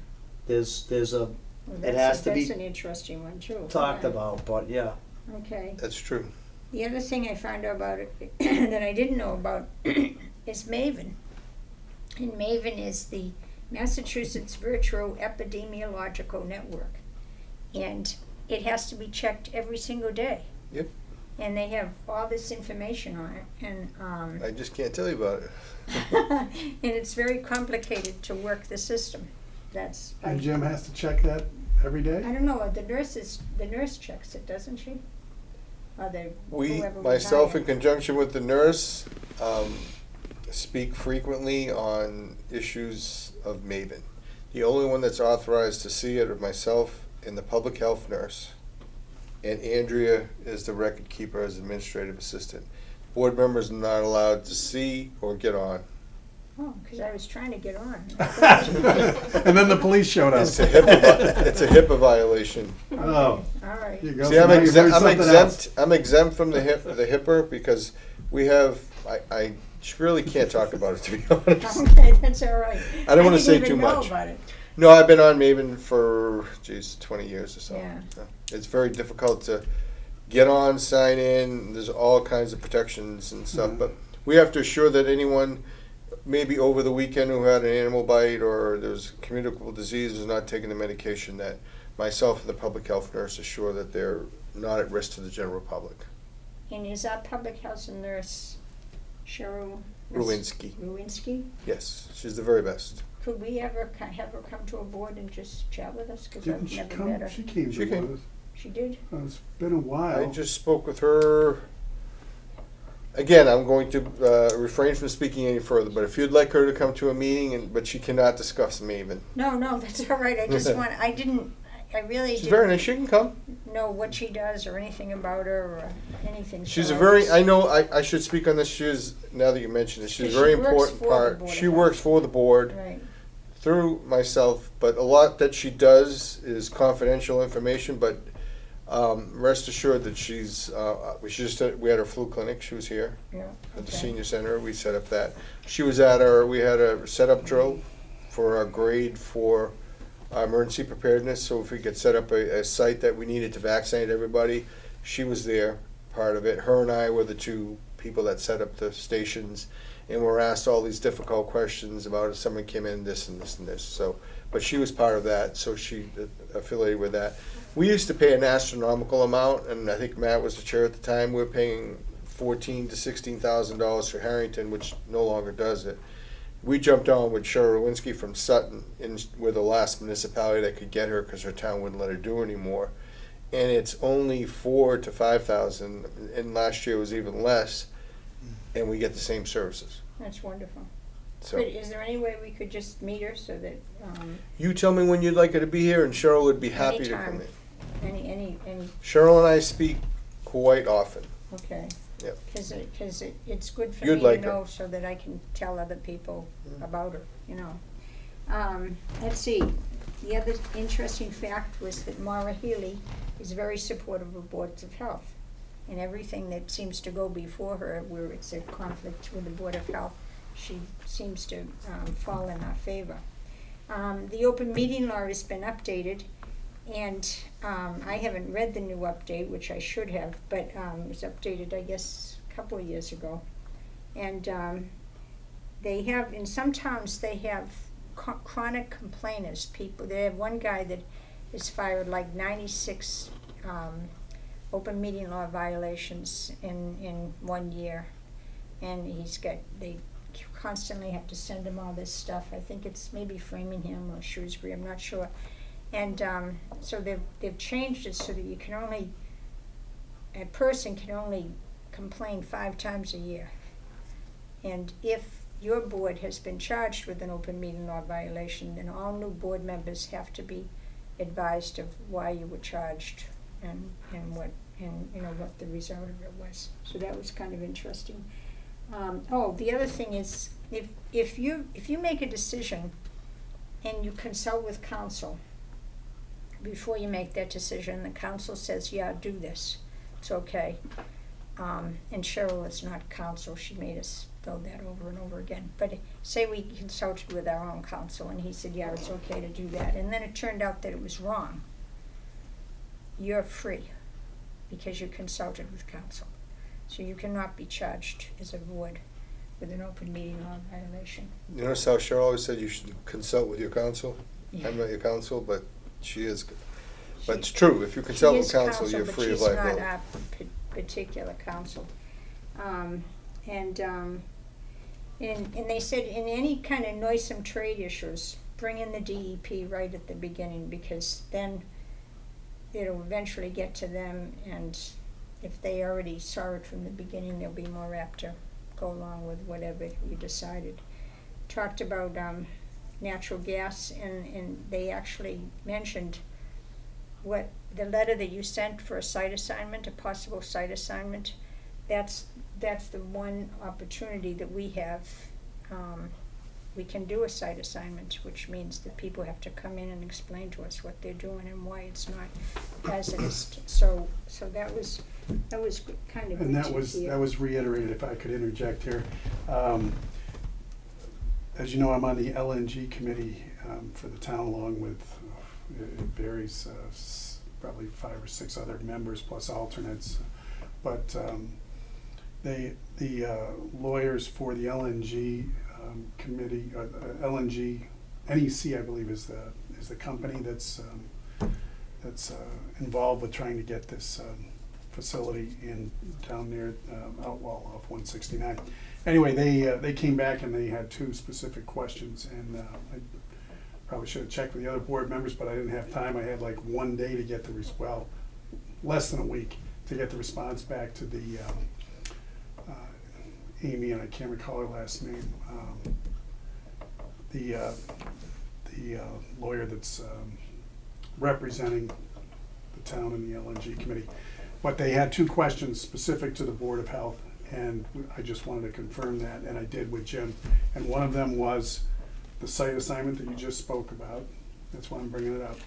There's a,
Well,
it has to be
That's an interesting one too.
talked
Yeah.
about, but yeah.
Okay.
That's true.
The other thing I found out about it that I didn't know about is MAVEN. And MAVEN is the Massachusetts Virtual Epidemiological Network. And it has to be checked every single day.
Yep.
And they have all this information on it, and
I just can't tell you about it.
and it's very complicated to work the system. That's
And Jim has to check that every day?
I don't know. The nurse checks it, doesn't she? Or whoever we
Myself
hire.
in conjunction with the nurse, speak frequently on issues of MAVEN. The only one that's authorized to see it are myself and the public health nurse. And Andrea is the record keeper as administrative assistant. Board members are not allowed to see or get on.
Oh, because I was trying to get on.
And then the police showed up.
It's a HIPAA violation.
Oh,
All right.
you go.
See,
So
I'm
now you've learned
exempt,
something else.
I'm exempt from the HIPAA because we have, I really can't talk about it, to be honest.
Okay, that's all right.
I don't wanna
didn't
say
even
too
know
much.
about it.
No, I've been on MAVEN for, 20 years or so.
Yeah.
So it's very difficult to get on, sign in, there's all kinds of protections and stuff, but we have to assure that anyone, maybe over the weekend who had an animal bite or there's communicable disease is not taking the medication, that myself and the public health nurse assure that they're not at risk to the general public.
And is our public health nurse Cheryl
Ruinski,
Ruinski?
yes, she's the very best.
Could we ever have her come to a board and just chat with us? Because
Didn't
I've
she
never met
come?
her.
She came
She
to
came.
one.
She did?
It's been a while.
I just spoke with her. Again, I'm going to refrain from speaking any further, but if you'd like her to come to a meeting, but she cannot discuss MAVEN.
No, that's all right. I just I really
She's very
didn't
nice, she can come.
know what she does or anything about her or anything.
She's
so
a very,
was-
I know, I should speak on this, she is, now that you mention it, she's a
She
very
works
important
for the
part.
Board of
She
Health.
works for the board
Right.
through myself, but a lot that she does is confidential information, but rest assured that we had our flu clinic, she was here
Yeah.
at the
okay.
senior center, we set up that. She was we had a setup drill for our grade for emergency preparedness, so if we could set up a site that we needed to vaccinate everybody, she was there, part of it. Her and I were the two people that set up the stations, and were asked all these difficult questions about if someone came in, this and this and this, so, but she was part of that, so she affiliated with that. We used to pay an astronomical amount, and I think Matt was the chair at the time, we were paying $14,000 to $16,000 for Harrington, which no longer does it. We jumped on with Cheryl Lewinsky from Sutton, and we're the last municipality that could get her because her town wouldn't let her do anymore. And it's only $4,000 to $5,000, and last year was even less, and we get the same services.
That's wonderful.
So
Is there any way we could just meet her so that
you tell me when you'd like her to be here, and Cheryl would be happy to
Anytime.
come in.
any
Cheryl and I speak quite often.
okay.
Yep.
Because it's good for
You'd
me
like
to
her.
know so that I can tell other people about her, you know. Let's see, the other interesting fact was that Maura Healy is very supportive of boards of health. And everything that seems to go before her, where it's a conflict with the Board of Health, she seems to fall in our favor. The open meeting law has been updated, and I haven't read the new update, which I should have, but it was updated, I guess, a couple of years ago. And they have, in some towns, they have chronic complainers, people. They have one guy that has fired like 96 open meeting law violations in 1 year. And they constantly have to send him all this stuff. I think it's maybe Framingham or Shrewsbury, I'm not sure. And so they've changed it so that a person can only complain 5 times a year. And if your board has been charged with an open meeting law violation, then all new board members have to be advised of why you were charged and what the result of it was. So that was kind of interesting. The other thing is, if you make a decision and you consult with counsel before you make that decision, the counsel says, yeah, do this, it's okay. and Cheryl is not counsel, she made us go that over and over again. But say we consulted with our own counsel, and he said, yeah, it's okay to do that, and then it turned out that it was wrong. You're free, because you consulted with counsel. So you cannot be charged as a board with an open meeting law violation.
You notice how Cheryl always said you should consult with your counsel?
Yeah.
I'm not your counsel, but she is. But it's true, if you consult with counsel, you're free of liability.
But she's not our particular counsel. And they said in any kind of noisome trade issues, bring in the DEP right at the beginning, because then it'll eventually get to them, and if they already saw it from the beginning, they'll be more apt to go along with whatever you decided. Talked about natural gas, and they actually mentioned what the letter that you sent for a site assignment, a possible site assignment. That's the one opportunity that we have. We can do a site assignment, which means that people have to come in and explain to us what they're doing and why it's not hazardous. So that was kind of good
And that
to hear.
was reiterated, if I could interject here. As you know, I'm on the LNG committee for the town, along with, it varies, probably 5 or 6 other members plus alternates. But the lawyers for the LNG committee, LNG, NEC, I believe, is the company that's involved with trying to get this facility in down near Outwall off 169. Anyway, they came back and they had 2 specific questions, and I probably should have checked with the other board members, but I didn't have time. I had like 1 day to get less than a week to get the response back to the Amy, and I can't recall her last name, the lawyer that's representing the town in the LNG committee. But they had 2 questions specific to the Board of Health, and I just wanted to confirm that, and I did with Jim. And one of them was the site assignment that you just spoke about. That's why I'm bringing it up.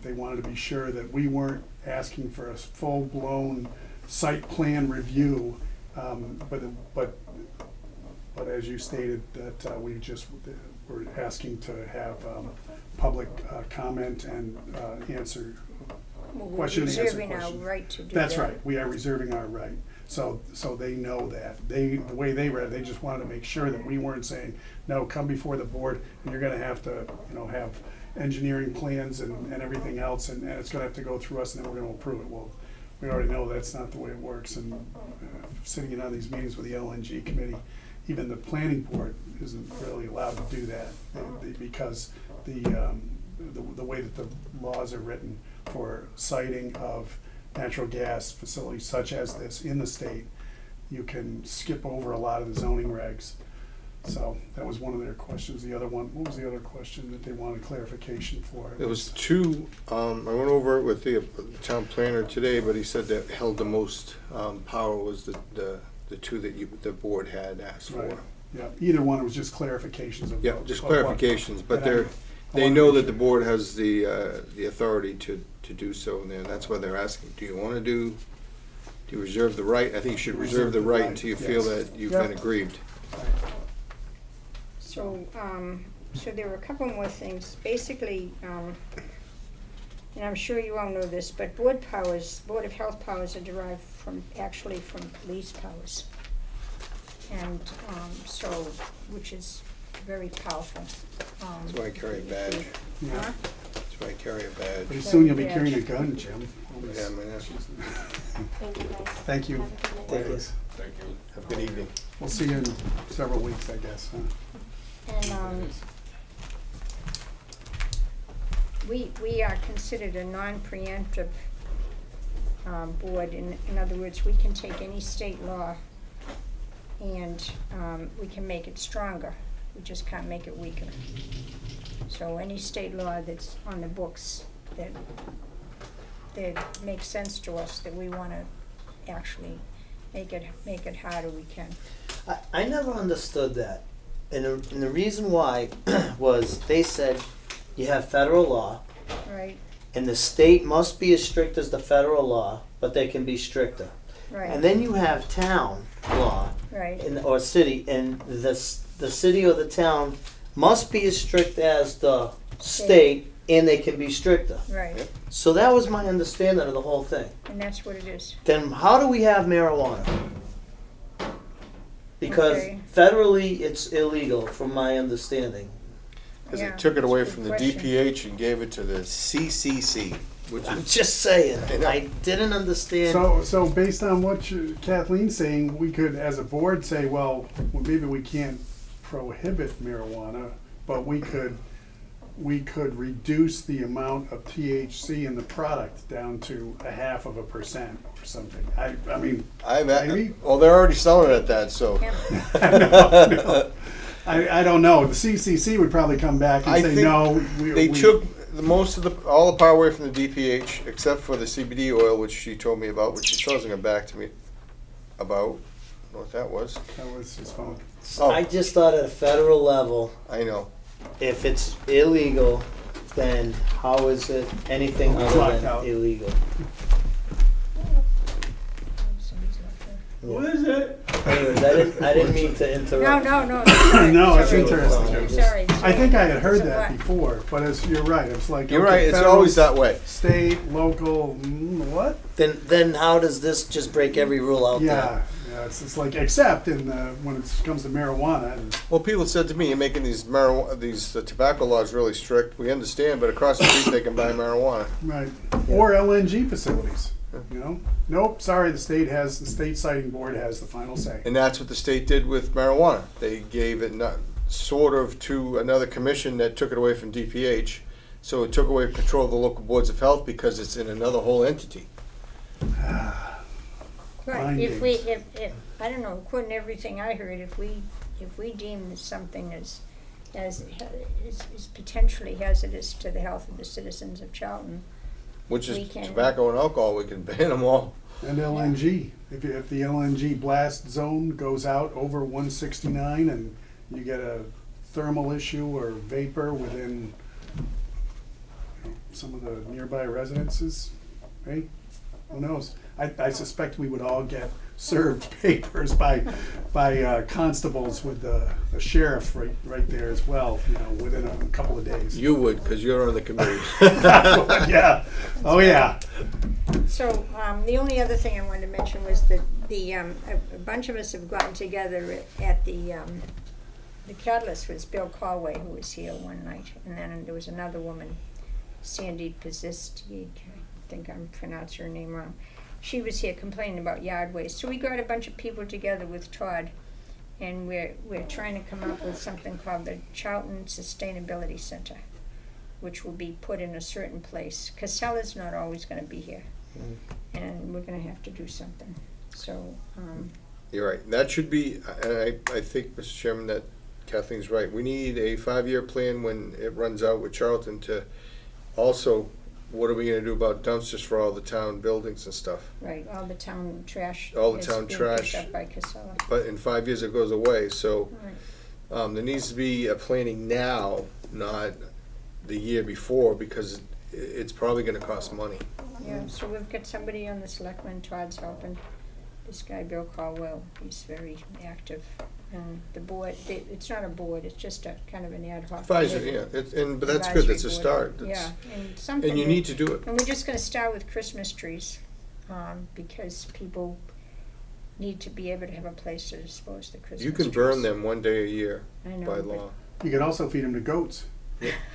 They wanted to be sure that we weren't asking for a full-blown site plan review, but as you stated, that we just were asking to have public comment and answer question and answer
Reserving our
questions.
right to do that.
That's right, we are reserving our right. So they know that. The way they read it, they just wanted to make sure that we weren't saying, no, come before the board, and you're gonna have to, have engineering plans and everything else, and it's gonna have to go through us, and then we're gonna approve it. Well, we already know that's not the way it works, and sitting in on these meetings with the LNG committee, even the planning board isn't really allowed to do that, because the way that the laws are written for siting of natural gas facilities such as this in the state, you can skip over a lot of the zoning regs. So that was one of their questions. The other one, what was the other question that they wanted clarification for?
There was 2, I went over it with the town planner today, but he said that held the most power was the 2 that the board had asked for.
Right. Yeah, either one was just clarifications of.
Yeah, just
of what-
clarifications, but
and
they know that the board has the authority to do so, and that's why they're asking, do you reserve the right? I think you should reserve the right until you feel
yes.
that you've
Yep.
been aggrieved.
So, so there were a couple more things. Basically, and I'm sure you all know this, but Board of Health powers are derived from police powers. And, which is very powerful.
That's why I carry a badge.
Yeah.
Huh?
That's why I carry a badge.
Pretty soon you'll be
Yeah.
carrying a gun, Jim.
Yeah, I mean, that's-
Thank you guys.
Thank you.
Have a good night.
Thank you.
Thank you.
Have a good evening.
We'll see you in several weeks, I guess, huh?
And, we are considered a non-preemptive, board. In other words, we can take any state law and, we can make it stronger. We just can't make it weaker. So any state law that's on the books that makes sense to us, that we wanna actually make it harder, we can.
I never understood that. And the reason why was they said you have federal law,
Right?
and the state must be as strict as the federal law, but they can be stricter.
Right.
And then you have town law,
Right.
or city, and the city or the town must be as strict as the state, and they can be stricter.
Right,
So that was my understanding of the whole thing.
and that's what it is.
Then how do we have marijuana? Because
Okay.
federally, it's illegal, from my understanding.
Because
Yeah,
they took it away
that's a
from
good
the
question.
DPH and gave it to the CCC, which
I'm
is,
just saying,
I know.
I didn't understand.
So based on what Kathleen's saying, we could, as a board, say, well, maybe we can't prohibit marijuana, but we could reduce the amount of THC in the product down to 0.5% or something. I mean, maybe?
well, they're already selling it at that, so.
Yeah.
I don't know. The CCC would probably come back and
I
say,
think
no.
They took all the power away from the DPH, except for the CBD oil, which she told me about, which she still hasn't come back to me about. I don't know what that was.
That was his phone.
I just thought at a federal level,
I know.
if it's illegal, then how is it anything
It's
other
locked
than
out.
illegal?
What is it?
Anyways, I didn't mean to
No,
interrupt.
no.
No, it's
Sorry.
interesting.
Sorry.
I think I had heard
So
that
what?
before, but you're right. It's like,
You're
okay,
right, it's
federal,
always that way.
State, local, what?
Then how does this just break every rule out there?
Yeah, it's like, except when it comes to marijuana. And
Well, people said to me, you're making these tobacco laws really strict. We understand, but across the street they can buy marijuana.
Right. Or LNG facilities, you know? Nope, sorry, the state siting board has the final say.
And that's what the state did with marijuana. They gave it sort of to another commission that took it away from DPH. So it took away control of the local boards of health because it's in another whole entity.
Right, if we,
Findings.
if, I don't know, according to everything I heard, if we deem something as is potentially hazardous to the health of the citizens of Charlton,
Which
We
is
can-
tobacco and alcohol, we can ban them all.
And LNG, if the LNG blast zone goes out over 169 and you get a thermal issue or vapor within some of the nearby residences, right? Who knows? I suspect we would all get served papers by constables with the sheriff right there as well, within a couple of days.
You would, because you're on the committee.
Yeah, oh yeah.
So, the only other thing I wanted to mention was that a bunch of us have gotten together at the catalyst was Bill Caldwell, who was here one night, and then there was another woman, Sandy Pazisty, I think I'm pronouncing her name wrong. She was here complaining about yard waste. So we got a bunch of people together with Todd, and we're trying to come up with something called the Charlton Sustainability Center, which will be put in a certain place. Casella's not always going to be here, and we're going to have to do something. So,
You're right. That should be, and I think, Mr. Chairman, that Kathleen's right. We need a 5-year plan when it runs out with Charlton to also, what are we gonna do about dumpsters for all the town buildings and stuff?
right, all the town trash
All the
is
town
being
trash.
picked up by Casella.
But in 5 years it goes away, so
Right.
there needs to be a planning now, not the year before, because it's probably gonna cost money.
Yeah, so we've got somebody on the selectmen, Todd's helping. This guy, Bill Caldwell, he's very active. And the board, it's not a board, it's just a kind of an ad hoc.
Advisory, yeah, but that's good, that's a
advisory
start.
board.
That's-
Yeah, and something.
And you
that-
need to do it.
And we're just gonna start with Christmas trees, because people need to be able to have a place to dispose the Christmas trees.
You can burn them one day a year
I know,
by
but
law.
You could also feed them to goats.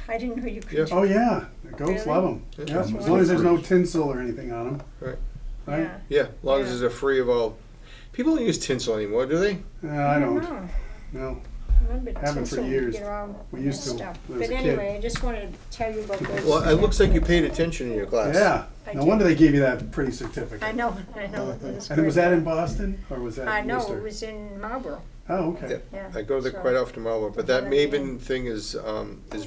I didn't know you
Yeah.
could.
Oh yeah, the goats
Really?
love them.
Yeah.
Yeah, as long as there's no tinsel or anything on them.
Right.
Right?
Yeah.
Yeah, as long as
Yeah.
they're free of all, people don't use tinsel anymore, do they?
I don't.
know.
No.
Remember
Haven't for
tinsel,
years.
get all
We used
messed
to
up.
when I was
But
a kid.
anyway, I just wanted to tell you about those.
Well, it looks like you paid attention in your class.
Yeah.
I
No
did.
wonder they gave you that pretty certificate.
I know. It was
And was
great.
that in Boston or was that
No,
Worcester?
it was in Marlboro.
Oh, okay.
Yeah.
I go there
So-
quite often, Marlboro, but that Maven thing is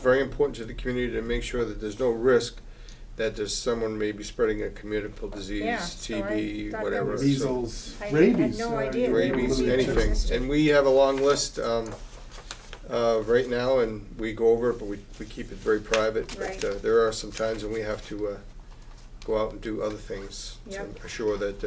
very important to the community to make sure that there's no risk that there's someone maybe spreading a communicable disease,
Yeah, so I
TB,
thought that
whatever.
was-
so-
Measles,
I had
rabies.
no idea that it
Rabies,
was even
anything.
existed.
And we have a long list right now, and we go over it, but we keep it very private.
Right.
But there are some times when we have to go out and do other things to
Yep.
assure that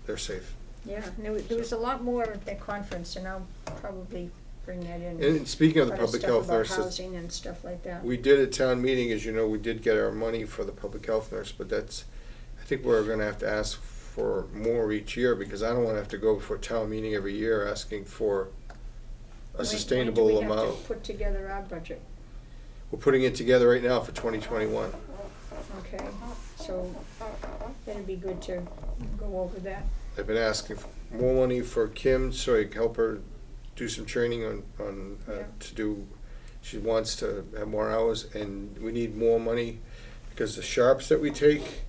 they're safe.
Yeah, and there was a lot more at that conference, and I'll probably bring that in.
And speaking of the
A lot
public
stuff
health
about
nurses,
housing and stuff like that.
we did at town meeting, as you know, we did get our money for the public health nurse, but that's, I think we're gonna have to ask for more each year, because I don't wanna have to go before town meeting every year asking for a sustainable
When do we
amount.
have to put together our budget?
We're putting it together right now for 2021.
Okay, so it'd be good to go over that.
I've been asking for more money for Kim, so I can help her do some training on
Yeah.
to do, she wants to have more hours, and we need more money, because the sharps that we take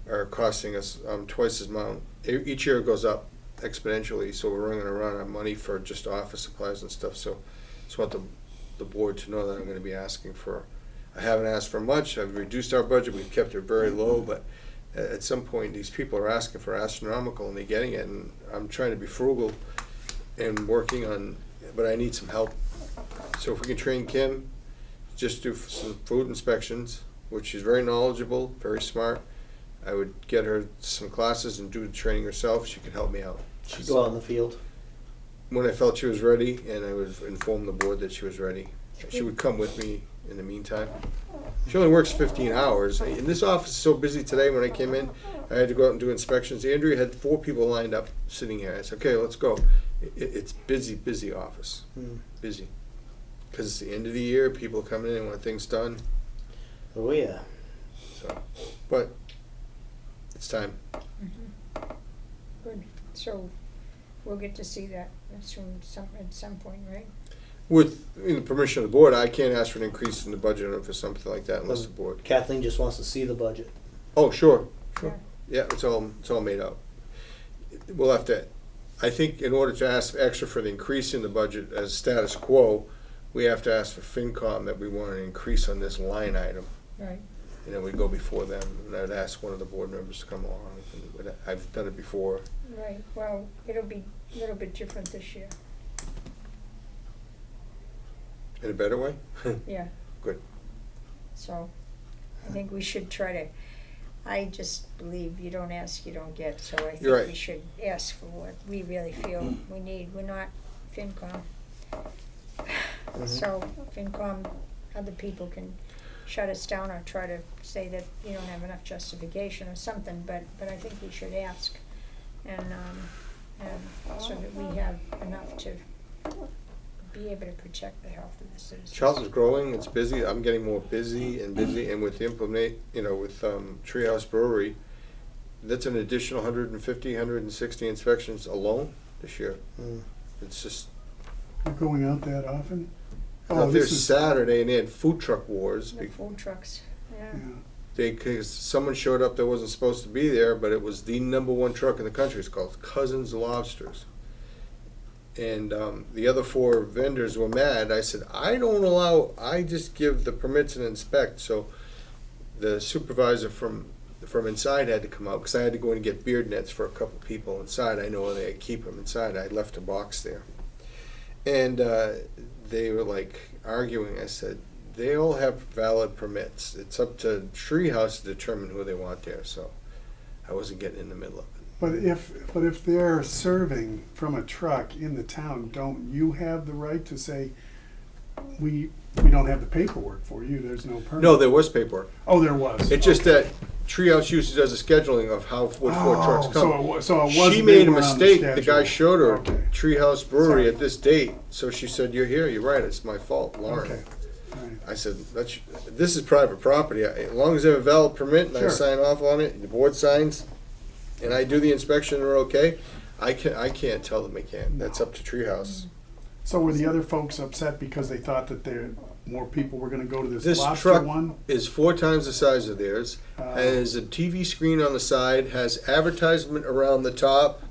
are costing us twice as amount. Each year it goes up exponentially, so we're running around on money for just office supplies and stuff, so just want the board to know that I'm gonna be asking for, I haven't asked for much, I've reduced our budget, we've kept it very low, but at some point, these people are asking for astronomical and they're getting it, and I'm trying to be frugal and working on, but I need some help. So if we can train Kim, just do some food inspections, which she's very knowledgeable, very smart. I would get her some classes and do the training herself, she could help me out.
She'd go out in the field.
When I felt she was ready, and I would inform the board that she was ready, she would come with me in the meantime. She only works 15 hours, and this office is so busy today. When I came in, I had to go out and do inspections. Andrea had 4 people lined up sitting here. I said, okay, let's go. It's busy office, busy. Because it's the end of the year, people are coming in and want things done,
Oh, yeah.
so, but it's time.
Good, so we'll get to see that soon, at some point, right?
With the permission of the board, I can't ask for an increase in the budget for something like that unless the board.
Kathleen just wants to see the budget.
Oh, sure.
Yeah.
Yeah, it's all made up. We'll have to, I think in order to ask extra for the increase in the budget as status quo, we have to ask for FinCom that we want an increase on this line item.
Right,
And then we go before them, and I'd ask one of the board members to come along. And I've done it before.
right, well, it'll be a little bit different this year,
In a better way?
yeah.
Good.
So, I think we should try to, I just believe you don't ask, you don't get, so I think
You're right.
we should ask for what we really feel we need. We're not FinCom. So, FinCom, other people can shut us down or try to say that you don't have enough justification or something, but I think we should ask. And so that we have enough to be able to protect the health of the citizens.
Charlton's growing, it's busy, I'm getting more busy, and with the with Treehouse Brewery, that's an additional 150, 160 inspections alone this year. It's just,
You're going out that often?
out there Saturday, and they had food truck wars.
The food trucks, yeah.
Yeah.
Because someone showed up that wasn't supposed to be there, but it was the #1 truck in the country. It's called Cousins Lobsters. And the other 4 vendors were mad. I said, I just give the permits and inspect. So the supervisor from inside had to come out, because I had to go in and get beard nets for a couple people inside. I know they keep them inside. I left a box there. And they were like arguing. I said, they all have valid permits. It's up to Treehouse to determine who they want there. So I wasn't getting in the middle of it.
But if they're serving from a truck in the town, don't you have the right to say, we don't have the paperwork for you, there's no permit?
No, there was paperwork.
Oh, there was.
It's just that Treehouse usually does a scheduling of what 4 trucks come.
So it wasn't.
She made a
they were on the
mistake. The guy
schedule.
showed her
Okay.
Treehouse Brewery at this date, so she said, "You're here. You're right. It's my fault, Lauren."
Okay, all right.
I said, "This is private property. As long as they have a valid permit and I
Sure.
sign off on it, and the board signs, and I do the inspection, and we're okay. I can't tell them they can't. That's up to Treehouse."
So were the other folks upset because they thought that more people were gonna go to this
This
lobster
truck
one?
is 4 times the size of theirs, has a TV screen on the side, has advertisement around the top,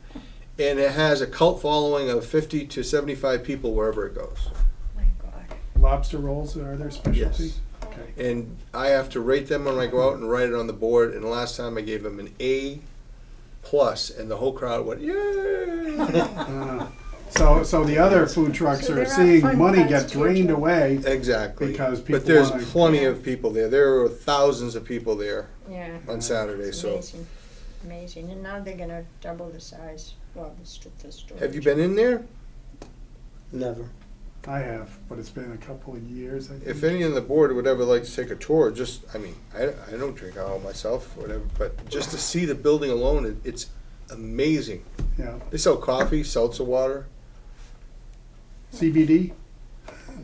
and it has a cult following of 50 to 75 people wherever it goes.
My God.
Lobster rolls are their specialty?
Yes.
Okay.
And I have to rate them when I go out and write it on the board, and the last time I gave them an A+, and the whole crowd went, yay!
So the other food trucks
So
are
they're not
seeing
fun
money
guys
get
to
drained
enjoy.
away.
Exactly.
Because people
But there's
wanna-
plenty
Yeah.
of people there. There were thousands of people there
Yeah.
on Saturday,
It's
so.
amazing. amazing, and now they're gonna double the size, well, the storage.
Have you been in there?
Never.
I have, but it's been a couple of years, I think.
If any on the board would ever like to take a tour, just, I mean, I don't drink alcohol myself, whatever, but just to see the building alone, it's amazing.
Yeah.
They sell coffee, seltzer water.
CBD?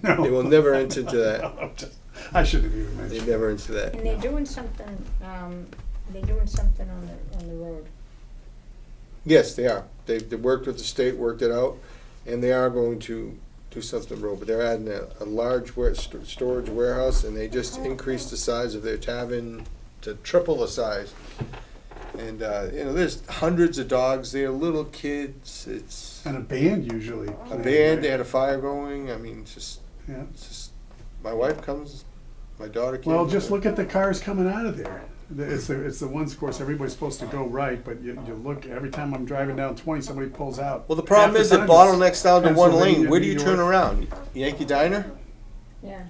No.
They will never enter into that.
No, I'm just- I shouldn't have even
They
mentioned.
never into that.
And they're doing something on the road.
Yes, they are. They worked with the state, worked it out, and they are going to do something on the road. But they're adding a large storage warehouse, and they just increased the size of their tavern to triple the size. And, there's hundreds of dogs there, little kids, it's
And a band usually.
a band, they had a fire going, I mean,
Yeah.
it's just, my wife comes, my daughter came.
Well, just look at the cars coming out of there. It's the ones, of course, everybody's supposed to go right, but you look, every time I'm driving down 20, somebody pulls out.
Well, the problem
Half
is
the
it
time
bottlenecks down to one
Pennsylvania,
lane. Where do
New
you turn
York.
around? Yankee Diner?
Yeah.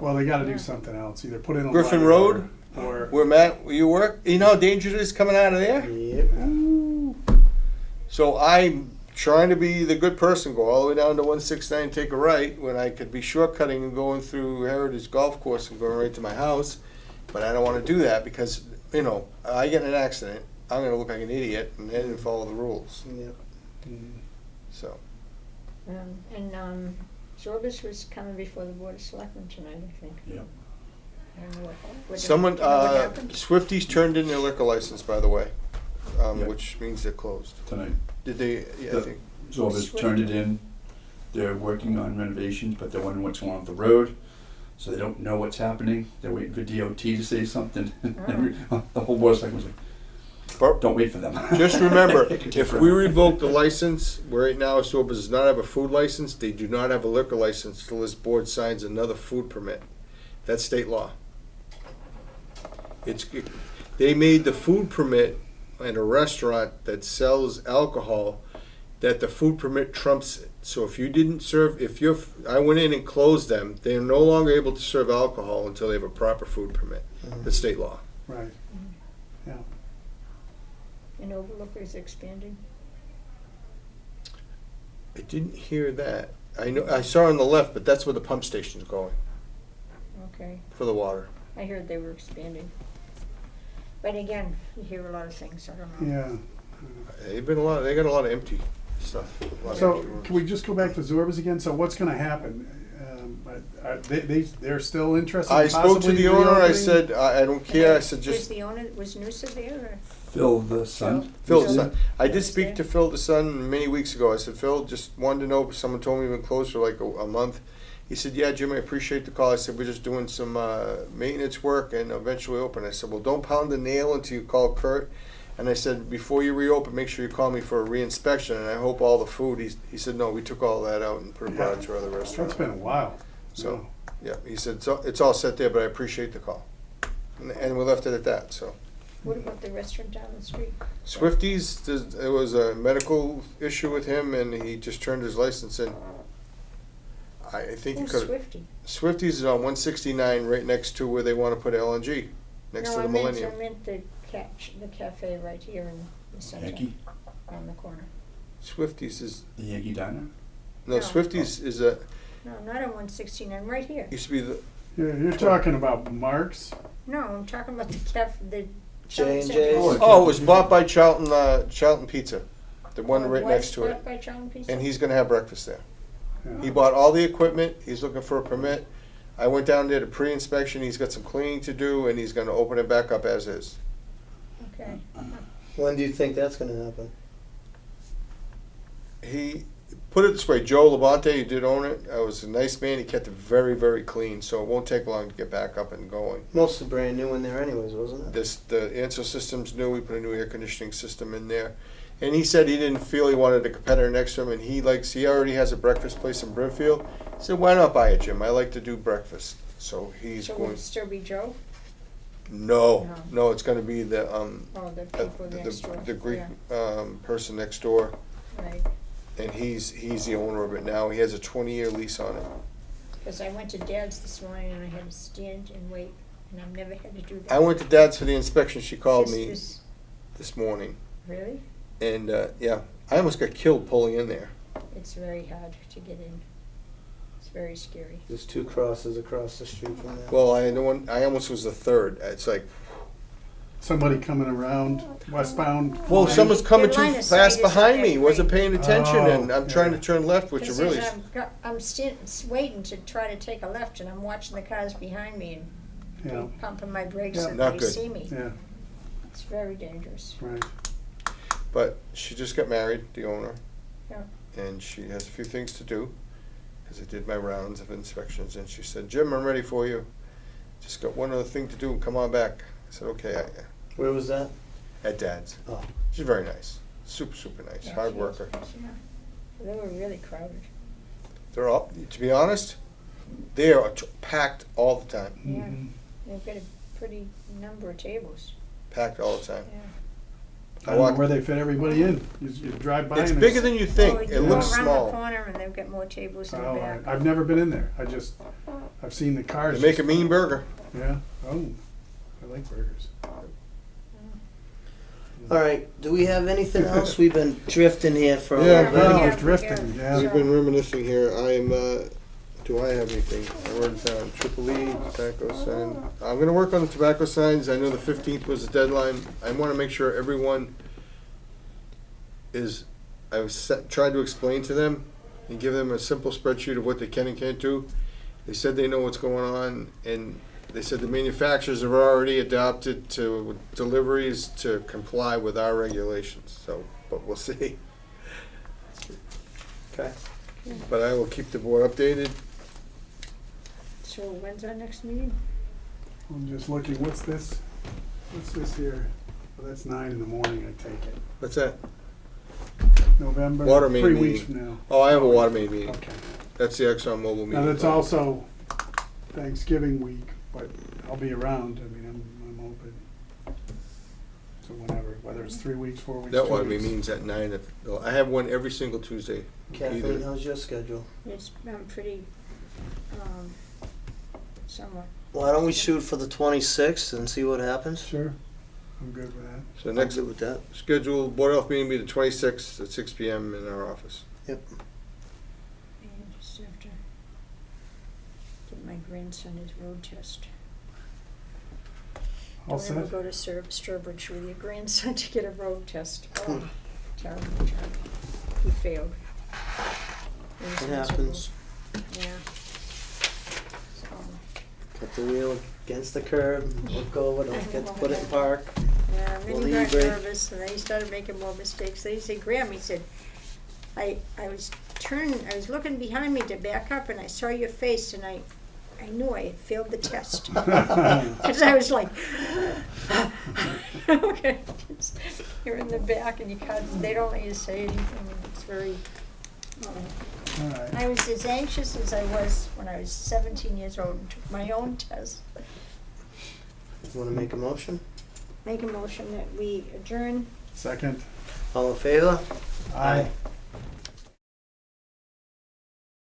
Well, they gotta do something else, either put in a
Griffin
light
Road?
Or,
Where Matt, where you work? You know how dangerous it is coming out of there?
Yep.
So I'm trying to be the good person, go all the way down to 169, take a right, when I could be shortcutting and going through Heritage Golf Course and going right to my house. But I don't want to do that because, I get in an accident, I'm going to look like an idiot and they didn't follow the rules.
Yep.
So,
Zorbis was coming before the Board of Selectmen tonight, I think.
Yeah.
I don't know what.
someone,
do you know what happened?
Swifties turned in their liquor license, by the way,
Yeah.
which means they're closed.
Tonight.
Did they, yeah, I
The-
think.
Zorba's turned it in. They're working on renovations, but they're wondering what's going on with the road. So they don't know what's happening. They're waiting for DOT to say something. The whole board's like,
But
don't wait for them.
just remember,
It could take
if we
forever.
revoke the license, right now, Sorba does not have a food license, they do not have a liquor license till this board signs another food permit. That's state law. They made the food permit at a restaurant that sells alcohol, that the food permit trumps it. So if you didn't serve, I went in and closed them, they are no longer able to serve alcohol until they have a proper food permit. That's state law.
right, yeah.
And Overlooker is expanding.
I didn't hear that. I saw on the left, but that's where the pump station's going
Okay,
for the water.
I heard they were expanding. But again, you hear a lot of things, I don't know.
Yeah.
They got a lot of empty stuff. a lot of
So,
empty rooms.
can we just go back to Zorbas again? So what's gonna happen? They're still interested in
I spoke to
possibly
the owner, I
reopening?
said, I don't care, I said
Was
just,
the owner, was Noosa there, or?
Phil the son.
Phil,
Phil.
son. I did speak to Phil the son many weeks ago. I said, Phil, just wanted to know, someone told me we've been closed for like a month. He said, yeah, Jim, I appreciate the call. I said, we're just doing some maintenance work and eventually open. I said, well, don't pound the nail until you call Kurt. And I said, before you reopen, make sure you call me for a reinspection, and I hope all the food, he said, no, we took all that out and put it
Yeah.
out to our other restaurant.
It's been a while.
So, yeah, he said, it's all set there, but I appreciate the call. And we left it at that, so.
What about the restaurant down the street?
Swifties, there was a medical issue with him, and he just turned his license in. I think he
Who's
could.
Swifty?
Swifties is on 169, right next to where they want to put LNG, next to the Millennium.
No, I meant the cafe right here in the center,
Yankee?
on the corner.
Swifties is
The Yankee Diner?
no,
No.
Swifties is
No, not on 169, right here.
used to be the.
Yeah, you're talking about Mark's?
No, I'm talking about the
J&J's.
Oh, it was bought by Charlton Pizza, the one right next to it,
By Charlton Pizza?
and he's going to have breakfast there.
Yeah.
He bought all the equipment. He's looking for a permit. I went down there to pre-inspection. He's got some cleaning to do, and he's going to open it back up as is.
Okay.
When do you think that's gonna happen?
He put it this way: Joe Labonte, who did own it, was a nice man. He kept it very, very clean, so it won't take long to get back up and going.
Mostly brand new in there anyways, wasn't it?
The answer system's new. We put a new air conditioning system in there, and he said he didn't feel he wanted a competitor next to him, and he already has a breakfast place in Brimfield. He said, "Why not buy it, Jim? I like to do breakfast." So he's
So will
going.
it still be Joe?
No, it's going to be the
Oh, the people next door.
the Greek
Yeah,
person next door,
right.
and he's the owner of it now. He has a 20-year lease on it.
Because I went to Dad's this morning and I had to stand and wait, and I've never had to do that.
I went to Dad's for the inspection. She called
This
me
is
this morning.
Really?
And, yeah, I almost got killed pulling in there.
It's very hard to get in. It's very scary.
There's 2 crosses across the street from there.
Well, I almost was the third. It's like,
Somebody coming around westbound.
well,
line.
someo's coming
Your
too
line of sight
fast
is
behind
not
me,
that
wasn't
great.
paying attention, and
Oh,
I'm trying to
yeah.
turn left, which
Because
really,
I'm waiting to try to take a left, and I'm watching the cars behind me
Yeah,
and pumping my brakes
Yeah.
so
Not
they
good.
see me.
yeah,
It's very dangerous.
right.
but she just got married, the owner.
Yeah.
And she has a few things to do, because I did my rounds of inspections, and she said, Jim, I'm ready for you. Just got one other thing to do, come on back. I said, okay,
Where was that?
at Dad's.
Oh.
She's very nice, super, super nice,
Yeah,
hard
she is.
worker.
Yeah. They were really crowded.
They're all, to be honest, they are packed all the time,
Yeah.
Mhm.
They've got a pretty number of tables.
packed all the time.
Yeah.
I don't know where they fit everybody in. You drive by
It's
and
bigger than you think,
Oh,
it
you
looks
go around
small.
the corner and they've got more tables in the
Oh,
back.
I've never been in there. I've seen the cars.
They make a mean burger.
Yeah, oh, I like burgers.
All right, do we have anything else? We've been drifting here for a
Yeah,
little
well,
bit.
it's drifting, yeah.
We've been reminiscing here, do I have anything? I wrote it down, Triple E, tobacco sign. I'm gonna work on the tobacco signs, I know the 15th was the deadline. I wanna make sure everyone tried to explain to them and give them a simple spreadsheet of what they can and can't do. They said they know what's going on, and they said the manufacturers have already adopted to deliveries to comply with our regulations, so, but we'll see.
Okay.
But I will keep the board updated.
So when's our next meeting?
I'm just looking, what's this? What's this here? Well, that's 9 in the morning, I take it.
What's that?
November,
Water main
3 weeks
meeting.
from now.
Oh, I have a water main meeting.
Okay.
That's the Exxon Mobil meeting.
Now, that's also Thanksgiving week, but I'll be around. I mean, I'm open. So whenever, whether it's 3 weeks, 4 weeks,
That
2
water
weeks.
main meeting's at 9. I have one every single Tuesday.
Kathleen,
Either.
how's your schedule?
It's pretty, somewhat.
Why don't we shoot for the 26th and see what happens?
Sure, I'm good with that.
So
I'm
next
good with that.
scheduled Board of Health meeting will be the 26th at 6 PM in our office.
Yep.
And just have to get my grandson his road test.
All
Don't ever
set?
go to Sturbridge with your grandson to get a road test. Oh, terrible, terrible. He failed. He was
It
miserable.
happens.
Yeah. So,
Put the wheel against the curb, look over, don't forget to put it in park.
yeah, and then he
Little
got
e-brake.
nervous, and then he started making more mistakes. Then he said, Graham, he said, I was looking behind me to back up, and I saw your face, and I knew I had failed the test. Because I was like, okay, you're in the back, and you can't, they don't let you say anything, and it's very,
All right.
I was as anxious as I was when I was 17 years old and took my own test.
Want to make a motion?
Make a motion that we adjourn.
Second.
All in favor?
Aye.